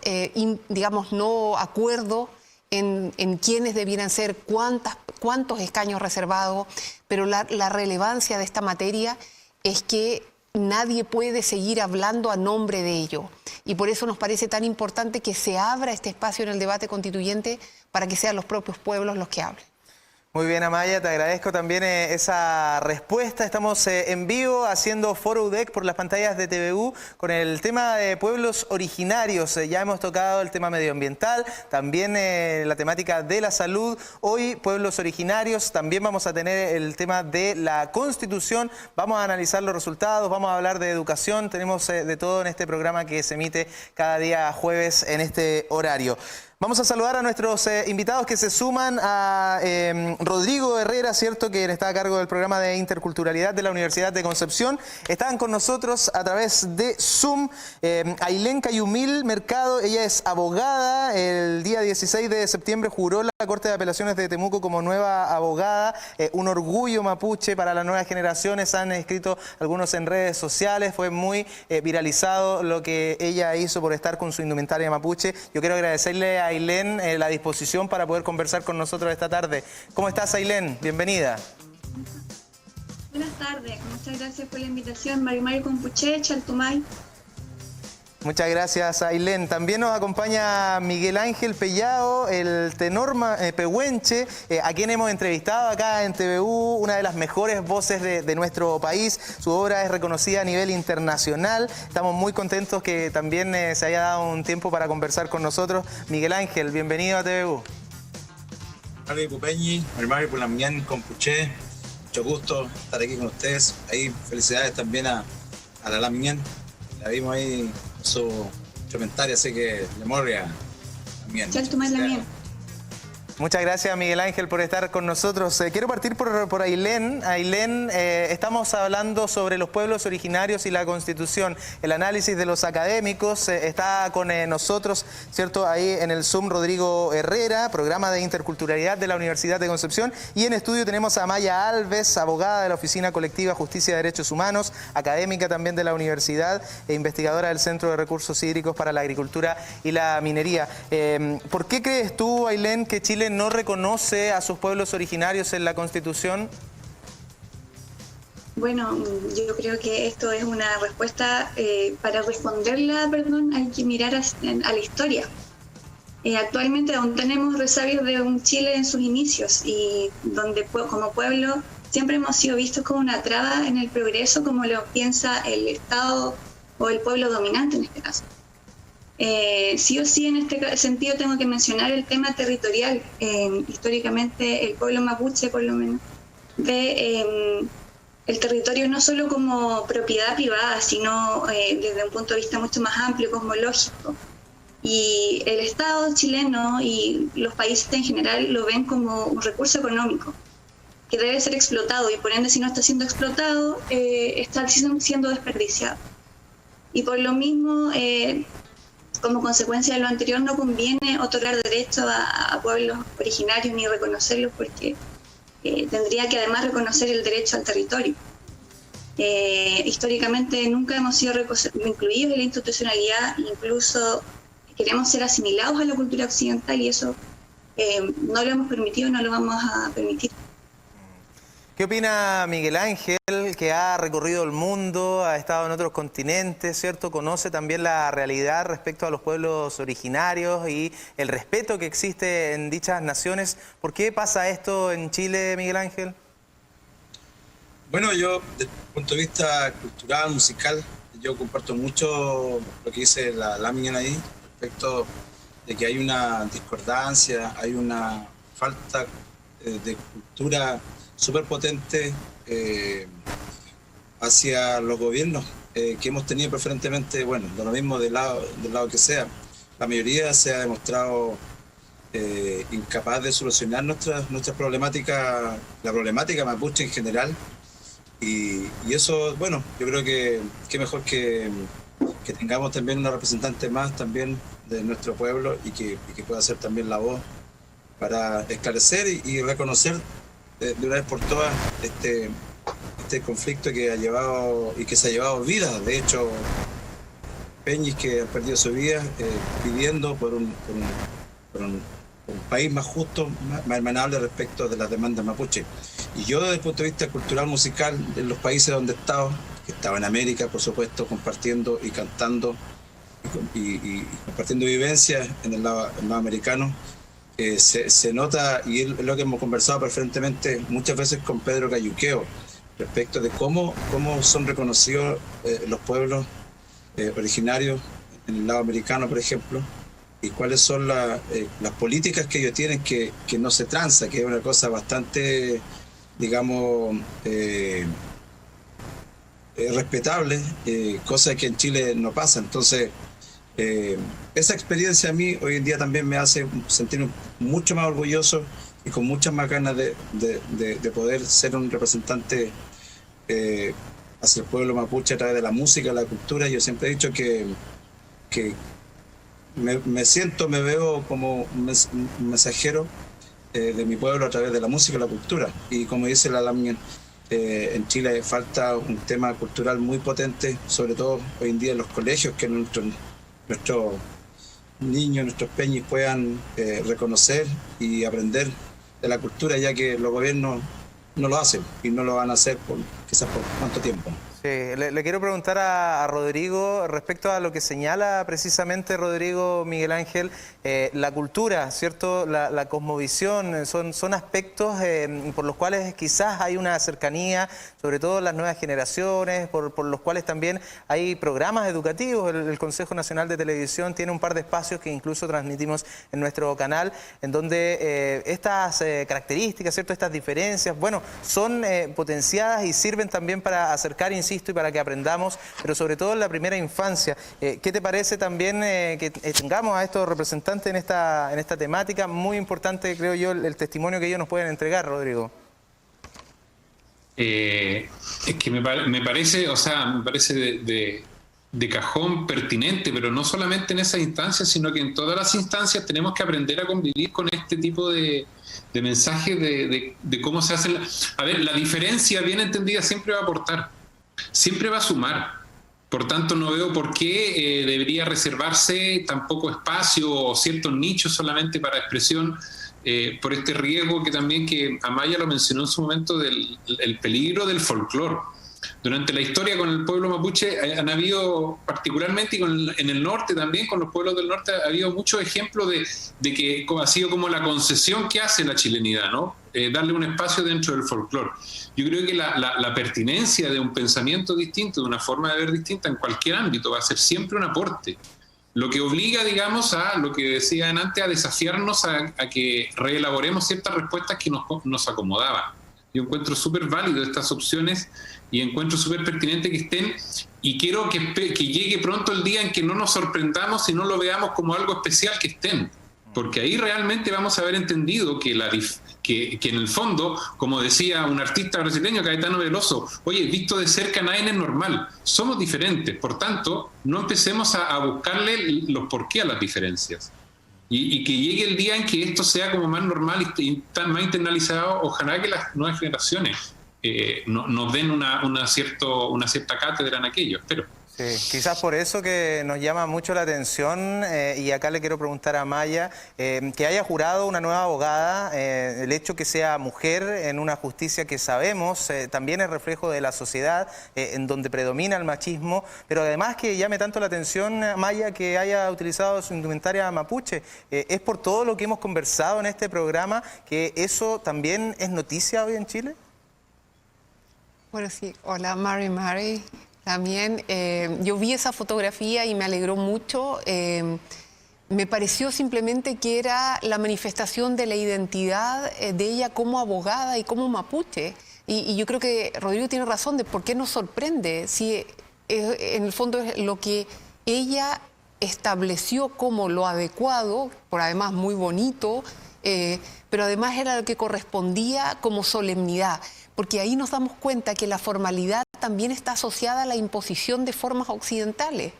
C: digamos, no acuerdos en quiénes debieran ser, cuántos escaños reservados, pero la relevancia de esta materia es que nadie puede seguir hablando a nombre de ello. Y por eso nos parece tan importante que se abra este espacio en el debate constituyente para que sean los propios pueblos los que hablen.
B: Muy bien, Amaya, te agradezco también esa respuesta. Estamos en vivo haciendo Foro UDEC por las pantallas de TVU con el tema de pueblos originarios. Ya hemos tocado el tema medioambiental, también la temática de la salud. Hoy, pueblos originarios, también vamos a tener el tema de la Constitución. Vamos a analizar los resultados, vamos a hablar de educación. Tenemos de todo en este programa que se emite cada día jueves en este horario. Vamos a saludar a nuestros invitados que se suman a Rodrigo Herrera, ¿cierto?, que está a cargo del programa de interculturalidad de la Universidad de Concepción. Están con nosotros a través de Zoom Ailén Cayumil Mercado. Ella es abogada. El día 16 de septiembre juró la Corte de Apelaciones de Temuco como nueva abogada. Un orgullo mapuche para las nuevas generaciones. Han escrito algunos en redes sociales. Fue muy viralizado lo que ella hizo por estar con su indumentaria mapuche. Yo quiero agradecerle a Ailén la disposición para poder conversar con nosotros esta tarde. ¿Cómo estás, Ailén? Bienvenida.
K: Buenas tardes, muchas gracias por la invitación. Mario Compuché, Chaltumay.
B: Muchas gracias, Ailén. También nos acompaña Miguel Ángel Pellao, el tenor pehuenche, a quien hemos entrevistado acá en TVU, una de las mejores voces de nuestro país. Su obra es reconocida a nivel internacional. Estamos muy contentos que también se haya dado un tiempo para conversar con nosotros. Miguel Ángel, bienvenido a TVU.
L: Mario Pupeñi, Mario Pulamien, Compuché. Mucho gusto estar aquí con ustedes. Ahí felicidades también a la Lamien. La vimos ahí su comentario, así que le morria también.
B: Muchas gracias, Miguel Ángel, por estar con nosotros. Quiero partir por Ailén. Ailén, estamos hablando sobre los pueblos originarios y la Constitución. El análisis de los académicos está con nosotros, ¿cierto? Ahí en el Zoom, Rodrigo Herrera, programa de interculturalidad de la Universidad de Concepción. Y en estudio tenemos a Maya Alves, abogada de la Oficina Colectiva Justicia y Derechos Humanos, académica también de la universidad e investigadora del Centro de Recursos Hídricos para la Agricultura y la Minería. ¿Por qué crees tú, Ailén, que Chile no reconoce a sus pueblos originarios en la Constitución?
K: Bueno, yo creo que esto es una respuesta, para responderla, hay que mirar a la historia. Actualmente aún tenemos resabios de un Chile en sus inicios y donde como pueblo siempre hemos sido vistos como una traba en el progreso, como lo piensa el Estado o el pueblo dominante en este caso. Sí o sí, en este sentido tengo que mencionar el tema territorial. Históricamente el pueblo mapuche, por lo menos, ve el territorio no solo como propiedad privada, sino desde un punto de vista mucho más amplio, cosmológico. Y el Estado chileno y los países en general lo ven como un recurso económico que debe ser explotado, y por ende, si no está siendo explotado, está siendo desperdiciado. Y por lo mismo, como consecuencia de lo anterior, no conviene otorgar derechos a pueblos originarios ni reconocerlos, porque tendría que además reconocer el derecho al territorio. Históricamente nunca hemos sido incluidos en la institucionalidad, incluso queremos ser asimilados a la cultura occidental, y eso no lo hemos permitido y no lo vamos a permitir.
B: ¿Qué opina Miguel Ángel, que ha recorrido el mundo, ha estado en otros continentes, ¿cierto? Conoce también la realidad respecto a los pueblos originarios y el respeto que existe en dichas naciones. ¿Por qué pasa esto en Chile, Miguel Ángel?
L: Bueno, yo, desde el punto de vista cultural, musical, yo comparto mucho lo que dice la Lamien ahí, respecto de que hay una discordancia, hay una falta de cultura súper potente hacia los gobiernos que hemos tenido preferentemente, bueno, de lo mismo del lado que sea. La mayoría se ha demostrado incapaz de solucionar nuestra problemática, la problemática mapuche en general. Y eso, bueno, yo creo que mejor que tengamos también una representante más también de nuestro pueblo y que pueda ser también la voz para esclarecer y reconocer de una vez por todas este conflicto que ha llevado y que se ha llevado vidas. De hecho, peñis que han perdido su vida pidiendo por un país más justo, más hermanable respecto de las demandas mapuche. Y yo, desde el punto de vista cultural, musical, en los países donde he estado, que estaba en América, por supuesto, compartiendo y cantando y compartiendo vivencias en el lado americano, se nota, y es lo que hemos conversado preferentemente muchas veces con Pedro Cayuqueo, respecto de cómo son reconocidos los pueblos originarios en el lado americano, por ejemplo, y cuáles son las políticas que ellos tienen que no se tranza, que es una cosa bastante, digamos, respetable, cosa que en Chile no pasa. Entonces, Esa experiencia a mí hoy en día también me hace sentir mucho más orgulloso y con muchas más ganas de poder ser un representante hacia el pueblo mapuche a través de la música, la cultura. Yo siempre he dicho que me veo como un mensajero de mi pueblo a través de la música y la cultura. Y como dice la Lamien, en Chile falta un tema cultural muy potente, sobre todo hoy en día en los colegios, que nuestros niños, nuestros peñis puedan reconocer y aprender de la cultura, ya que los gobiernos no lo hacen y no lo van a hacer quizás por cuánto tiempo.
B: Sí, le quiero preguntar a Rodrigo respecto a lo que señala precisamente Rodrigo Miguel Ángel, la cultura, ¿cierto? La cosmovisión, son aspectos por los cuales quizás hay una cercanía, sobre todo en las nuevas generaciones, por los cuales también hay programas educativos. El Consejo Nacional de Televisión tiene un par de espacios que incluso transmitimos en nuestro canal, en donde estas características, ¿cierto? Estas diferencias, bueno, son potenciadas y sirven también para acercar, insisto, y para que aprendamos, pero sobre todo en la primera infancia. ¿Qué te parece también que tengamos a estos representantes en esta temática? Muy importante, creo yo, el testimonio que ellos nos pueden entregar, Rodrigo.
D: Es que me parece de cajón pertinente, pero no solamente en esas instancias, sino que en todas las instancias tenemos que aprender a convivir con este tipo de mensajes de cómo se hacen. A ver, la diferencia bien entendida siempre va a aportar, siempre va a sumar. Por tanto, no veo por qué debería reservarse tan poco espacio o ciertos nichos solamente para expresión, por este riesgo que también que Amaya lo mencionó en su momento, el peligro del folclore. Durante la historia con el pueblo mapuche han habido, particularmente y en el norte también, con los pueblos del norte, ha habido muchos ejemplos de que ha sido como la concesión que hace la chilenidad, ¿no? Darle un espacio dentro del folclore. Yo creo que la pertinencia de un pensamiento distinto, de una forma de ver distinta en cualquier ámbito, va a ser siempre un aporte. Lo que obliga, digamos, a lo que decían antes, a desafiarnos a que reelaboremos ciertas respuestas que nos acomodaban. Yo encuentro súper válido estas opciones y encuentro súper pertinente que estén, y quiero que llegue pronto el día en que no nos sorprendamos y no lo veamos como algo especial que estén, porque ahí realmente vamos a haber entendido que en el fondo, como decía un artista brasileño, Caetano Veloso, oye, visto de cerca nadie es normal, somos diferentes, por tanto, no empecemos a buscarle los porqué a las diferencias. Y que llegue el día en que esto sea como más normal y más internalizado. Ojalá que las nuevas generaciones nos den una cierta cátedra en aquello, espero.
B: Sí, quizás por eso que nos llama mucho la atención, y acá le quiero preguntar a Maya, que haya jurado una nueva abogada, el hecho que sea mujer en una justicia que sabemos también es reflejo de la sociedad en donde predomina el machismo, pero además que llame tanto la atención, Maya, que haya utilizado su indumentaria mapuche. ¿Es por todo lo que hemos conversado en este programa que eso también es noticia hoy en Chile?
C: Bueno, sí. Hola, Mari. También yo vi esa fotografía y me alegró mucho. Me pareció simplemente que era la manifestación de la identidad de ella como abogada y como mapuche. Y yo creo que Rodrigo tiene razón de por qué nos sorprende, si en el fondo es lo que ella estableció como lo adecuado, por además muy bonito, pero además era lo que correspondía como solemnidad, porque ahí nos damos cuenta que la formalidad también está asociada a la imposición de formas occidentales,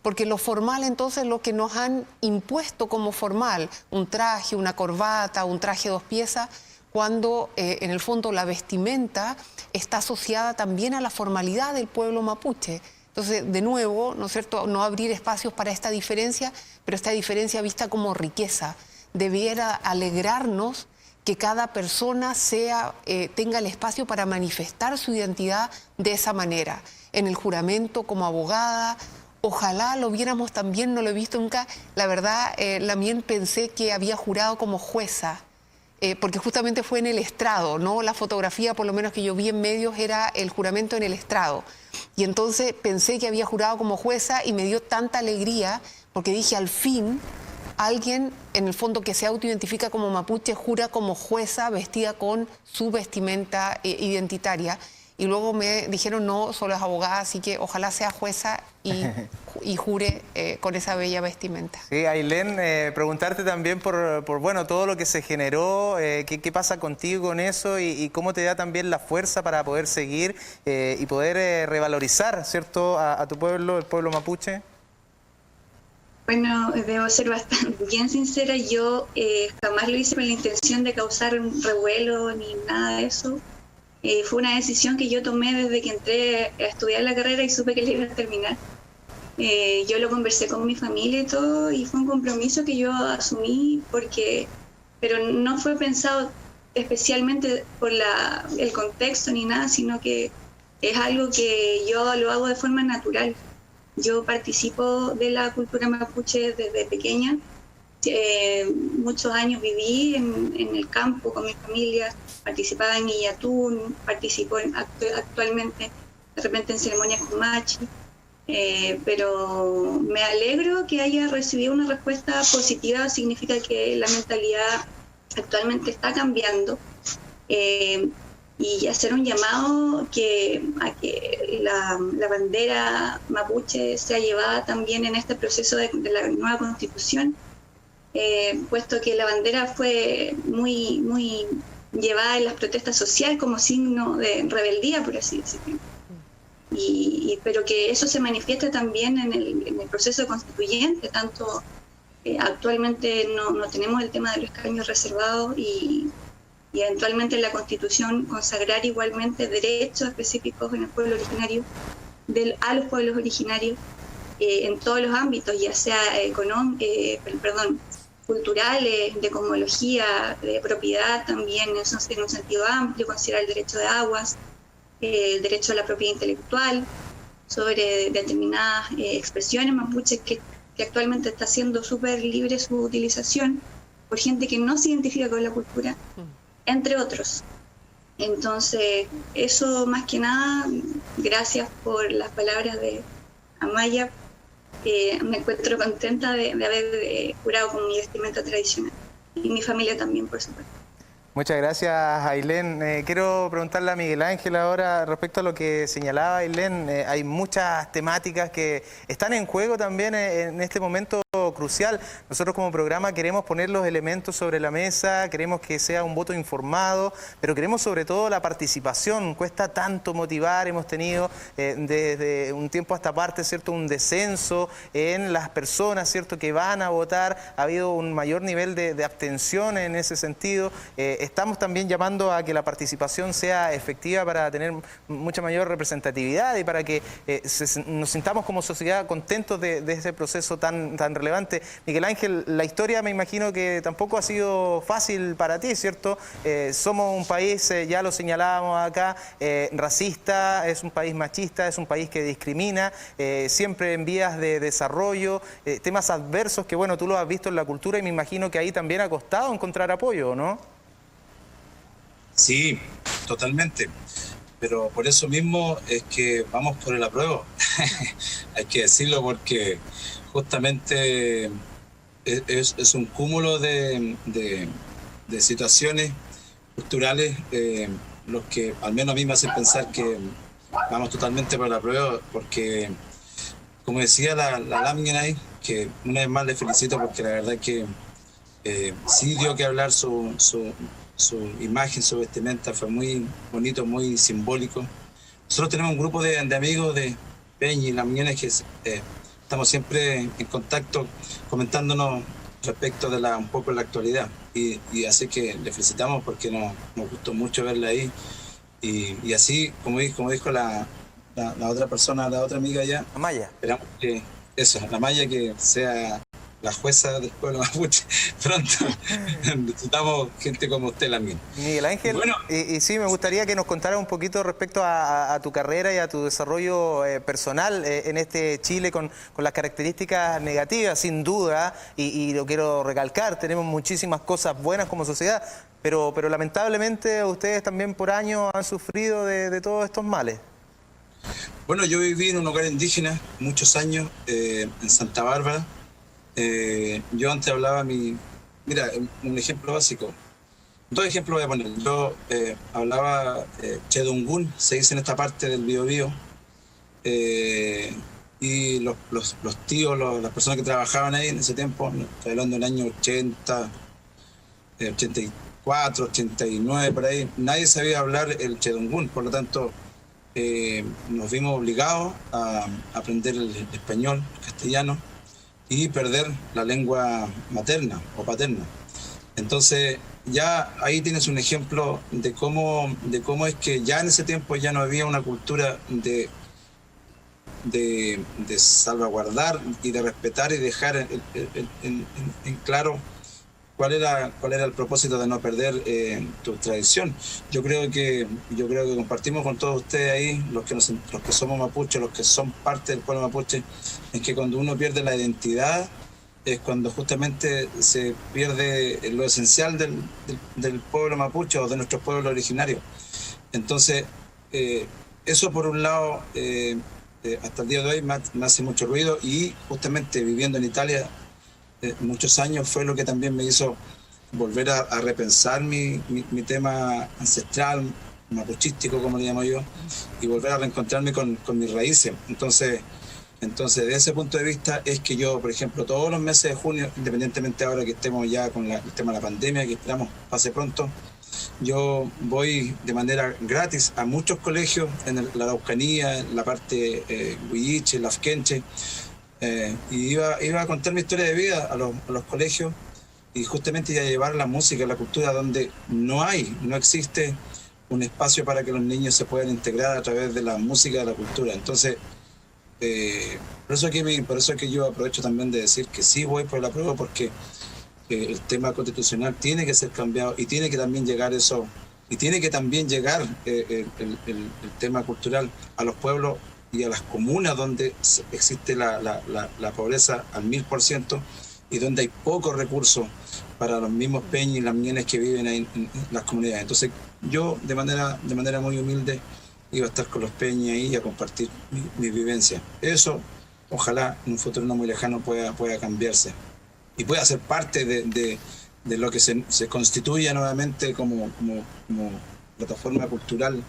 C: porque lo formal entonces lo que nos han impuesto como formal, un traje, una corbata, un traje 2 piezas, cuando en el fondo la vestimenta está asociada también a la formalidad del pueblo mapuche. Entonces, de nuevo, ¿no es cierto?, no abrir espacios para esta diferencia, pero esta diferencia vista como riqueza. Debiera alegrarnos que cada persona tenga el espacio para manifestar su identidad de esa manera. En el juramento como abogada, ojalá lo viéramos también, no lo he visto nunca. La verdad, también pensé que había jurado como jueza, porque justamente fue en el estrado, ¿no? La fotografía, por lo menos que yo vi en medios, era el juramento en el estrado. Y entonces pensé que había jurado como jueza y me dio tanta alegría, porque dije, al fin, alguien, en el fondo, que se autoidentifica como mapuche, jura como jueza vestida con su vestimenta identitaria. Y luego me dijeron, no, solo es abogada, así que ojalá sea jueza y jure con esa bella vestimenta.
B: Sí, Ailén, preguntarte también por bueno, todo lo que se generó, qué pasa contigo con eso y cómo te da también la fuerza para poder seguir y poder revalorizar, ¿cierto?, a tu pueblo, el pueblo mapuche.
K: Bueno, debo ser bastante bien sincera, yo jamás lo hice con la intención de causar un revuelo ni nada de eso. Fue una decisión que yo tomé desde que entré a estudiar la carrera y supe que la iba a terminar. Yo lo conversé con mi familia y todo, y fue un compromiso que yo asumí pero no fue pensado especialmente por el contexto ni nada, sino que es algo que yo lo hago de forma natural. Yo participo de la cultura mapuche desde pequeña. Muchos años viví en el campo con mi familia, participaba en Illatún, participo actualmente de repente en ceremonias con Machi, pero me alegro que haya recibido una respuesta positiva, significa que la mentalidad actualmente está cambiando. Y hacer un llamado a que la bandera mapuche sea llevada también en este proceso de la nueva constitución, puesto que la bandera fue muy, muy llevada en las protestas sociales como signo de rebeldía, por así decirlo. Pero que eso se manifiesta también en el proceso constituyente, tanto actualmente no tenemos el tema de los escaños reservados y eventualmente en la Constitución consagrar igualmente derechos específicos en el pueblo originario, a los pueblos originarios, en todos los ámbitos, ya sea culturales, de cosmología, de propiedad también, en un sentido amplio, considerar el derecho de aguas, el derecho a la propiedad intelectual, sobre determinadas expresiones mapuches que actualmente está siendo súper libre su utilización por gente que no se identifica con la cultura, entre otros. Entonces, eso más que nada, gracias por las palabras de Amaya, me encuentro contenta de haber jurado con mi vestimenta tradicional. Y mi familia también, por supuesto.
B: Muchas gracias, Ailén. Quiero preguntarle a Miguel Ángel ahora respecto a lo que señalaba Ailén. Hay muchas temáticas que están en juego también en este momento crucial. Nosotros como programa queremos poner los elementos sobre la mesa, queremos que sea un voto informado, pero queremos sobre todo la participación. Cuesta tanto motivar, hemos tenido desde un tiempo a esta parte, ¿cierto?, un descenso en las personas, ¿cierto?, que van a votar. Ha habido un mayor nivel de abstención en ese sentido. Estamos también llamando a que la participación sea efectiva para tener mucha mayor representatividad y para que nos sintamos como sociedad contentos de ese proceso tan relevante. Miguel Ángel, la historia me imagino que tampoco ha sido fácil para ti, ¿cierto? Somos un país, ya lo señalábamos acá, racista, es un país machista, es un país que discrimina, siempre en vías de desarrollo, temas adversos que, bueno, tú lo has visto en la cultura y me imagino que ahí también ha costado encontrar apoyo, ¿no?
L: Sí, totalmente. Pero por eso mismo es que vamos por el apruebo. Hay que decirlo porque justamente es un cúmulo de situaciones culturales los que al menos a mí me hacen pensar que vamos totalmente por el apruebo, porque como decía la lámina ahí, que una vez más le felicito porque la verdad que sí dio que hablar su imagen, su vestimenta, fue muy bonito, muy simbólico. Nosotros tenemos un grupo de amigos de Peña y las Miñones que estamos siempre en contacto comentándonos respecto de un poco la actualidad y así que le felicitamos porque nos gustó mucho verla ahí y así como dijo la otra persona, la otra amiga allá,
B: Amaya.
L: Esperamos que la Amaya que sea la jueza del pueblo mapuche pronto. Necesitamos gente como usted también.
B: Miguel Ángel, bueno, y sí, me gustaría que nos contara un poquito respecto a tu carrera y a tu desarrollo personal en este Chile con las características negativas, sin duda, y lo quiero recalcar, tenemos muchísimas cosas buenas como sociedad, pero lamentablemente ustedes también por años han sufrido de todos estos males.
L: Bueno, yo viví en un hogar indígena muchos años, en Santa Bárbara. Yo antes hablaba mira, un ejemplo básico. Dos ejemplos voy a poner. Yo hablaba Chedungún, se dice en esta parte del Biobío. y los tíos, las personas que trabajaban ahí en ese tiempo, estoy hablando del año 80, 84, 89, por ahí, nadie sabía hablar el chedongún, por lo tanto nos vimos obligados a aprender el español, el castellano, y perder la lengua materna o paterna. Entonces ya ahí tienes un ejemplo de cómo es que ya en ese tiempo ya no había una cultura de salvaguardar y de respetar y dejar en claro cuál era el propósito de no perder tu tradición. Yo creo que compartimos con todos ustedes ahí, los que somos mapuches, los que son parte del pueblo mapuche, es que cuando uno pierde la identidad es cuando justamente se pierde lo esencial del pueblo mapuche o de nuestros pueblos originarios. Entonces, eso por un lado, hasta el día de hoy me hace mucho ruido, y justamente viviendo en Italia muchos años fue lo que también me hizo volver a repensar mi tema ancestral, mapuchístico, como le llamo yo, y volver a reencontrarme con mis raíces. Entonces, desde ese punto de vista es que yo, por ejemplo, todos los meses de junio, independientemente ahora que estemos ya con el tema de la pandemia, que esperamos pase pronto, yo voy de manera gratis a muchos colegios en la Araucanía, en la parte Huilliche, Lafkenche, y iba a contar mi historia de vida a los colegios, y justamente iba a llevar la música, la cultura donde no existe un espacio para que los niños se puedan integrar a través de la música, de la cultura. Entonces, por eso es que yo aprovecho también de decir que sí voy por la prueba, porque el tema constitucional tiene que ser cambiado, y tiene que también llegar eso, y tiene que también llegar el tema cultural a los pueblos y a las comunas donde existe la pobreza al 1000% y donde hay pocos recursos para los mismos peñas y las mienes que viven ahí en las comunidades. Entonces yo de manera muy humilde iba a estar con los peñas ahí y a compartir mi vivencia. Eso ojalá en un futuro no muy lejano pueda cambiarse y pueda ser parte de lo que se constituya nuevamente como plataforma cultural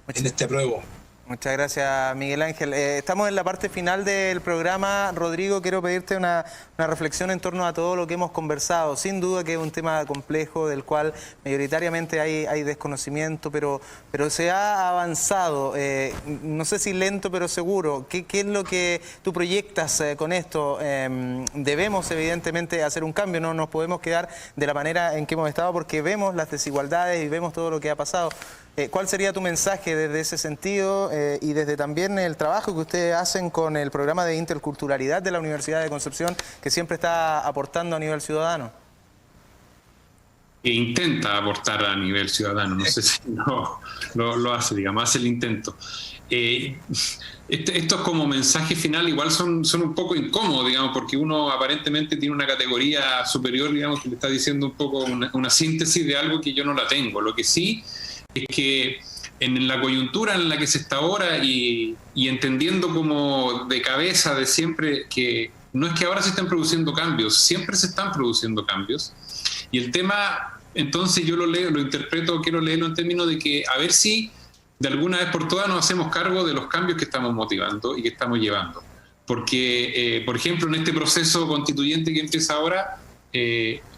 L: en este apruebo.
B: Muchas gracias, Miguel Ángel. Estamos en la parte final del programa. Rodrigo, quiero pedirte una reflexión en torno a todo lo que hemos conversado. Sin duda que es un tema complejo del cual mayoritariamente hay desconocimiento, pero se ha avanzado, no sé si lento, pero seguro. ¿Qué es lo que tú proyectas con esto? Debemos, evidentemente, hacer un cambio. No nos podemos quedar de la manera en que hemos estado, porque vemos las desigualdades y vemos todo lo que ha pasado. ¿Cuál sería tu mensaje desde ese sentido y desde también el trabajo que ustedes hacen con el programa de interculturalidad de la Universidad de Concepción, que siempre está aportando a nivel ciudadano?
D: Intenta aportar a nivel ciudadano, no sé si lo hace, digamos, hace el intento. Estos como mensaje final igual son un poco incómodos, digamos, porque uno aparentemente tiene una categoría superior, digamos, que le está diciendo un poco una síntesis de algo que yo no la tengo. Lo que sí es que en la coyuntura en la que se está ahora y entendiendo como de cabeza de siempre que no es que ahora se estén produciendo cambios, siempre se están produciendo cambios. Y el tema, entonces yo lo interpreto, quiero leerlo en términos de que a ver si de alguna vez por todas nos hacemos cargo de los cambios que estamos motivando y que estamos llevando. Porque, por ejemplo, en este proceso constituyente que empieza ahora,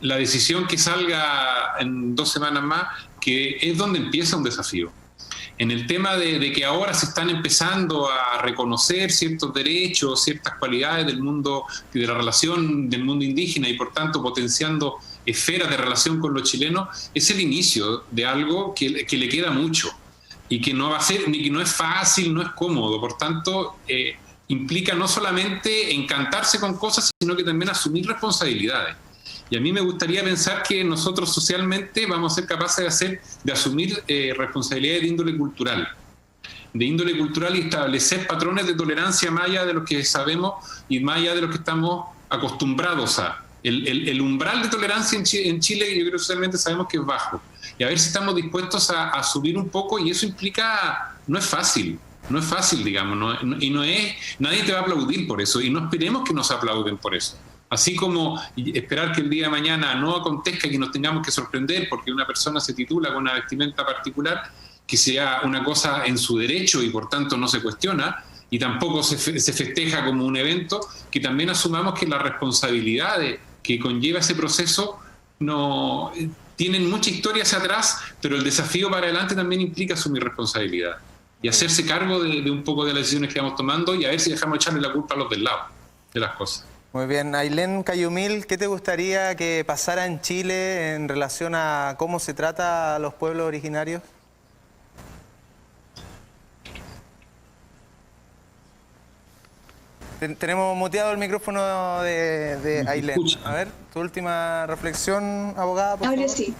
D: la decisión que salga en 2 semanas más, que es donde empieza un desafío. En el tema de que ahora se están empezando a reconocer ciertos derechos, ciertas cualidades del mundo, de la relación del mundo indígena y por tanto potenciando esferas de relación con los chilenos, es el inicio de algo que le queda mucho y que no va a ser, ni que no es fácil, no es cómodo. Por tanto, implica no solamente encantarse con cosas, sino que también asumir responsabilidades. Y a mí me gustaría pensar que nosotros socialmente vamos a ser capaces de asumir responsabilidades de índole cultural y establecer patrones de tolerancia más allá de lo que sabemos y más allá de lo que estamos acostumbrados a. El umbral de tolerancia en Chile, yo creo que socialmente sabemos que es bajo. Y a ver si estamos dispuestos a subir un poco, y eso implica, no es fácil, digamos, nadie te va a aplaudir por eso, y no esperemos que nos aplauden por eso. Así como esperar que el día de mañana no acontezca que nos tengamos que sorprender porque una persona se titula con una vestimenta particular, que sea una cosa en su derecho y por tanto no se cuestiona, y tampoco se festeja como un evento, que también asumamos que las responsabilidades que conlleva ese proceso no tienen mucha historia hacia atrás, pero el desafío para adelante también implica asumir responsabilidad y hacerse cargo de un poco de las decisiones que vamos tomando y a ver si dejamos echarle la culpa a los del lado de las cosas.
B: Muy bien. Ailén Cayumil, ¿qué te gustaría que pasara en Chile en relación a cómo se trata a los pueblos originarios? Tenemos muteado el micrófono de Ailén. A ver, tu última reflexión, abogada, por favor.
K: Ahora sí.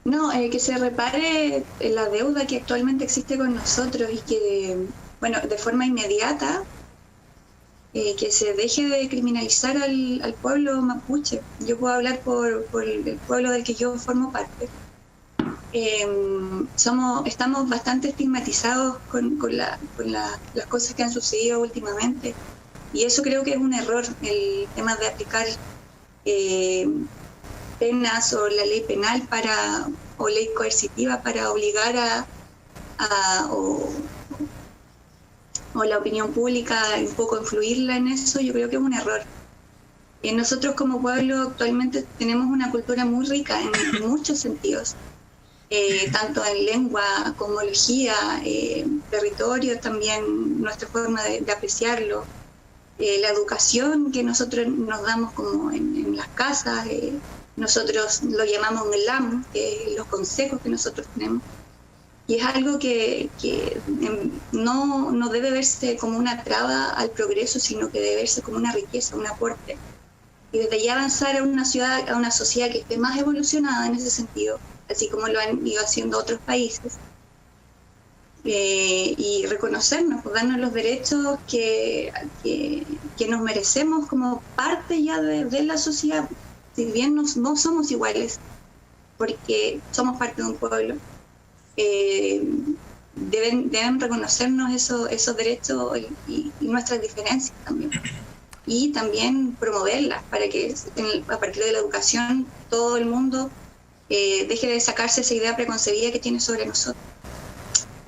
K: No, que se repare la deuda que actualmente existe con nosotros y que, bueno, de forma inmediata, que se deje de criminalizar al pueblo mapuche. Yo puedo hablar por el pueblo del que yo formo parte. Estamos bastante estigmatizados con las cosas que han sucedido últimamente, y eso creo que es un error, el tema de aplicar penas o la ley penal o ley coercitiva para obligar o la opinión pública un poco influirla en eso. Yo creo que es un error. Nosotros como pueblo actualmente tenemos una cultura muy rica en muchos sentidos. Tanto en lengua, cosmología, territorio, también nuestra forma de apreciarlo, la educación que nosotros nos damos como en las casas, nosotros lo llamamos MELAM, los consejos que nosotros tenemos, y es algo que no debe verse como una traba al progreso, sino que debe verse como una riqueza, un aporte, y desde ya avanzar a una sociedad que esté más evolucionada en ese sentido, así como lo han ido haciendo otros países, y reconocernos, darnos los derechos que nos merecemos como parte ya de la sociedad, si bien no somos iguales, porque somos parte de un pueblo. Deben reconocernos esos derechos y nuestras diferencias también, y también promoverlas para que a partir de la educación todo el mundo deje de sacarse esa idea preconcebida que tiene sobre nosotros.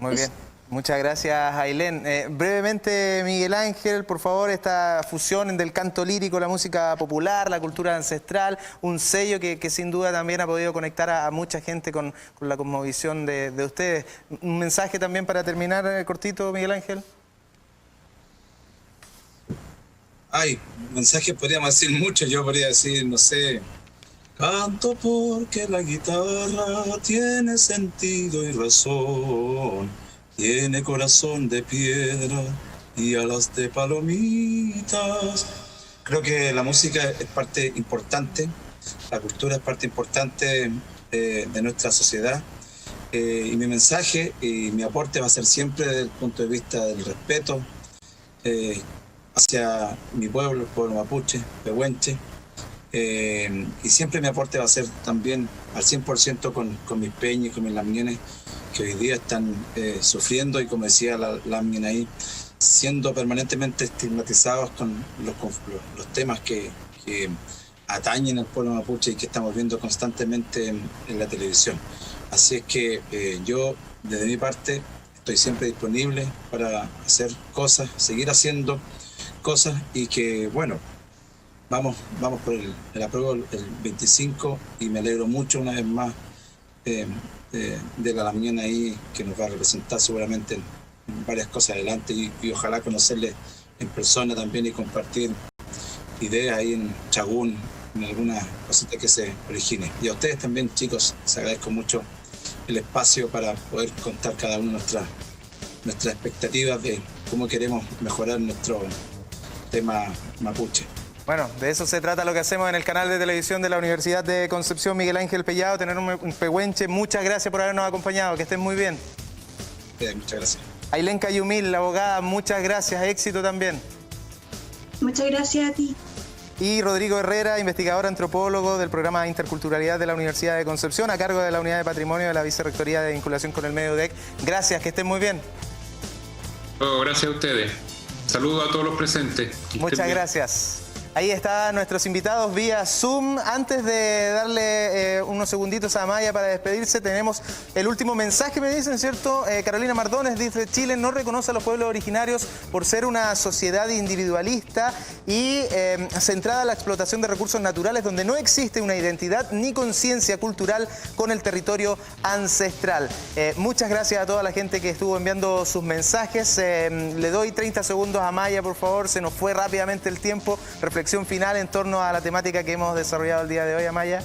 B: Muy bien. Muchas gracias, Ailén. Brevemente, Miguel Ángel, por favor, esta fusión del canto lírico, la música popular, la cultura ancestral, un sello que sin duda también ha podido conectar a mucha gente con la cosmovisión de ustedes. Un mensaje también para terminar, cortito, Miguel Ángel.
L: Ay, mensajes podríamos decir mucho. Yo podría decir, no sé, canto porque la guitarra tiene sentido y razón, tiene corazón de piedra y alas de palomitas. Creo que la música es parte importante, la cultura es parte importante de nuestra sociedad, y mi mensaje y mi aporte va a ser siempre desde el punto de vista del respeto hacia mi pueblo, el pueblo mapuche, pehuenche. Y siempre mi aporte va a ser también al 100% con mis peñas y con mis lamienes, que hoy día están sufriendo, y como decía la lamien ahí, siendo permanentemente estigmatizados con los temas que atañen al pueblo mapuche y que estamos viendo constantemente en la televisión. Así es que yo, desde mi parte, estoy siempre disponible para hacer cosas, seguir haciendo cosas, y que, bueno, vamos por el apruebo el 25, y me alegro mucho una vez más de la lamien ahí, que nos va a representar seguramente en varias cosas adelante, y ojalá conocerle en persona también y compartir ideas ahí en Chagún, en algunas cositas que se origine. Y a ustedes también, chicos, les agradezco mucho el espacio para poder contar cada uno nuestras expectativas de cómo queremos mejorar nuestro tema mapuche.
B: Bueno, de eso se trata lo que hacemos en el canal de televisión de la Universidad de Concepción. Miguel Ángel Pellado, tener un pehuenche. Muchas gracias por habernos acompañado. Que estén muy bien.
L: Muchas gracias.
B: Ailén Cayumil, la abogada, muchas gracias. Éxito también.
K: Muchas gracias a ti.
B: Y Rodrigo Herrera, investigador antropólogo del programa de Interculturalidad de la Universidad de Concepción, a cargo de la Unidad de Patrimonio de la Vicerrectoría de Vinculación con el Medio UDEC. Gracias, que estén muy bien.
D: Oh, gracias a ustedes. Saludos a todos los presentes.
B: Muchas gracias. Ahí están nuestros invitados vía Zoom. Antes de darle unos segunditos a Amaya para despedirse, tenemos el último mensaje, me dicen, ¿cierto? Carolina Mardones dice: Chile no reconoce a los pueblos originarios por ser una sociedad individualista y centrada en la explotación de recursos naturales, donde no existe una identidad ni conciencia cultural con el territorio ancestral. Muchas gracias a toda la gente que estuvo enviando sus mensajes. Le doy 30 segundos a Amaya, por favor. Se nos fue rápidamente el tiempo. Reflexión final en torno a la temática que hemos desarrollado el día de hoy, Amaya.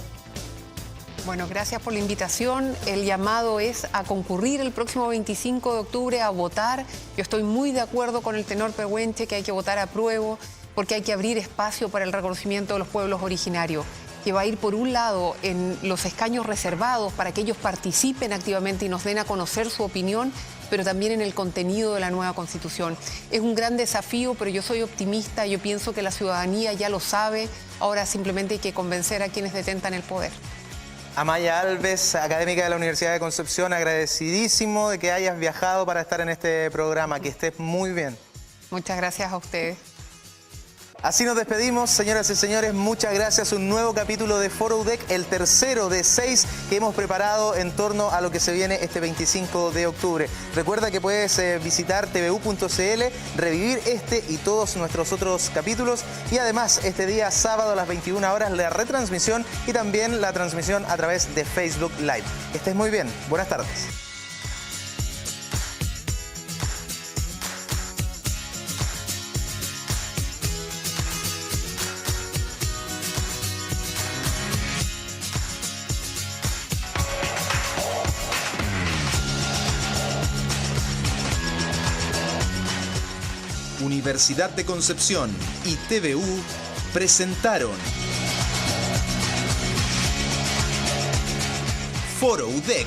C: Bueno, gracias por la invitación. El llamado es a concurrir el próximo 25 de octubre a votar. Yo estoy muy de acuerdo con el tenor Pehuenche que hay que votar a prueba, porque hay que abrir espacio para el reconocimiento de los pueblos originarios, que va a ir por un lado en los escaños reservados para que ellos participen activamente y nos den a conocer su opinión, pero también en el contenido de la nueva Constitución. Es un gran desafío, pero yo soy optimista, yo pienso que la ciudadanía ya lo sabe, ahora simplemente hay que convencer a quienes detentan el poder.
B: Amaya Alves, académica de la Universidad de Concepción, agradecidísimo de que hayas viajado para estar en este programa, que estés muy bien.
C: Muchas gracias a ustedes.
B: Así nos despedimos, señoras y señores, muchas gracias. Un nuevo capítulo de Foro UDEC, el tercero de 6 que hemos preparado en torno a lo que se viene este 25 de octubre. Recuerda que puedes visitar tvu.cl, revivir este y todos nuestros otros capítulos y además este día sábado a las 21 horas la retransmisión y también la transmisión a través de Facebook Live. Que estés muy bien, buenas tardes.
A: Universidad de Concepción y TVU presentaron Foro UDEC.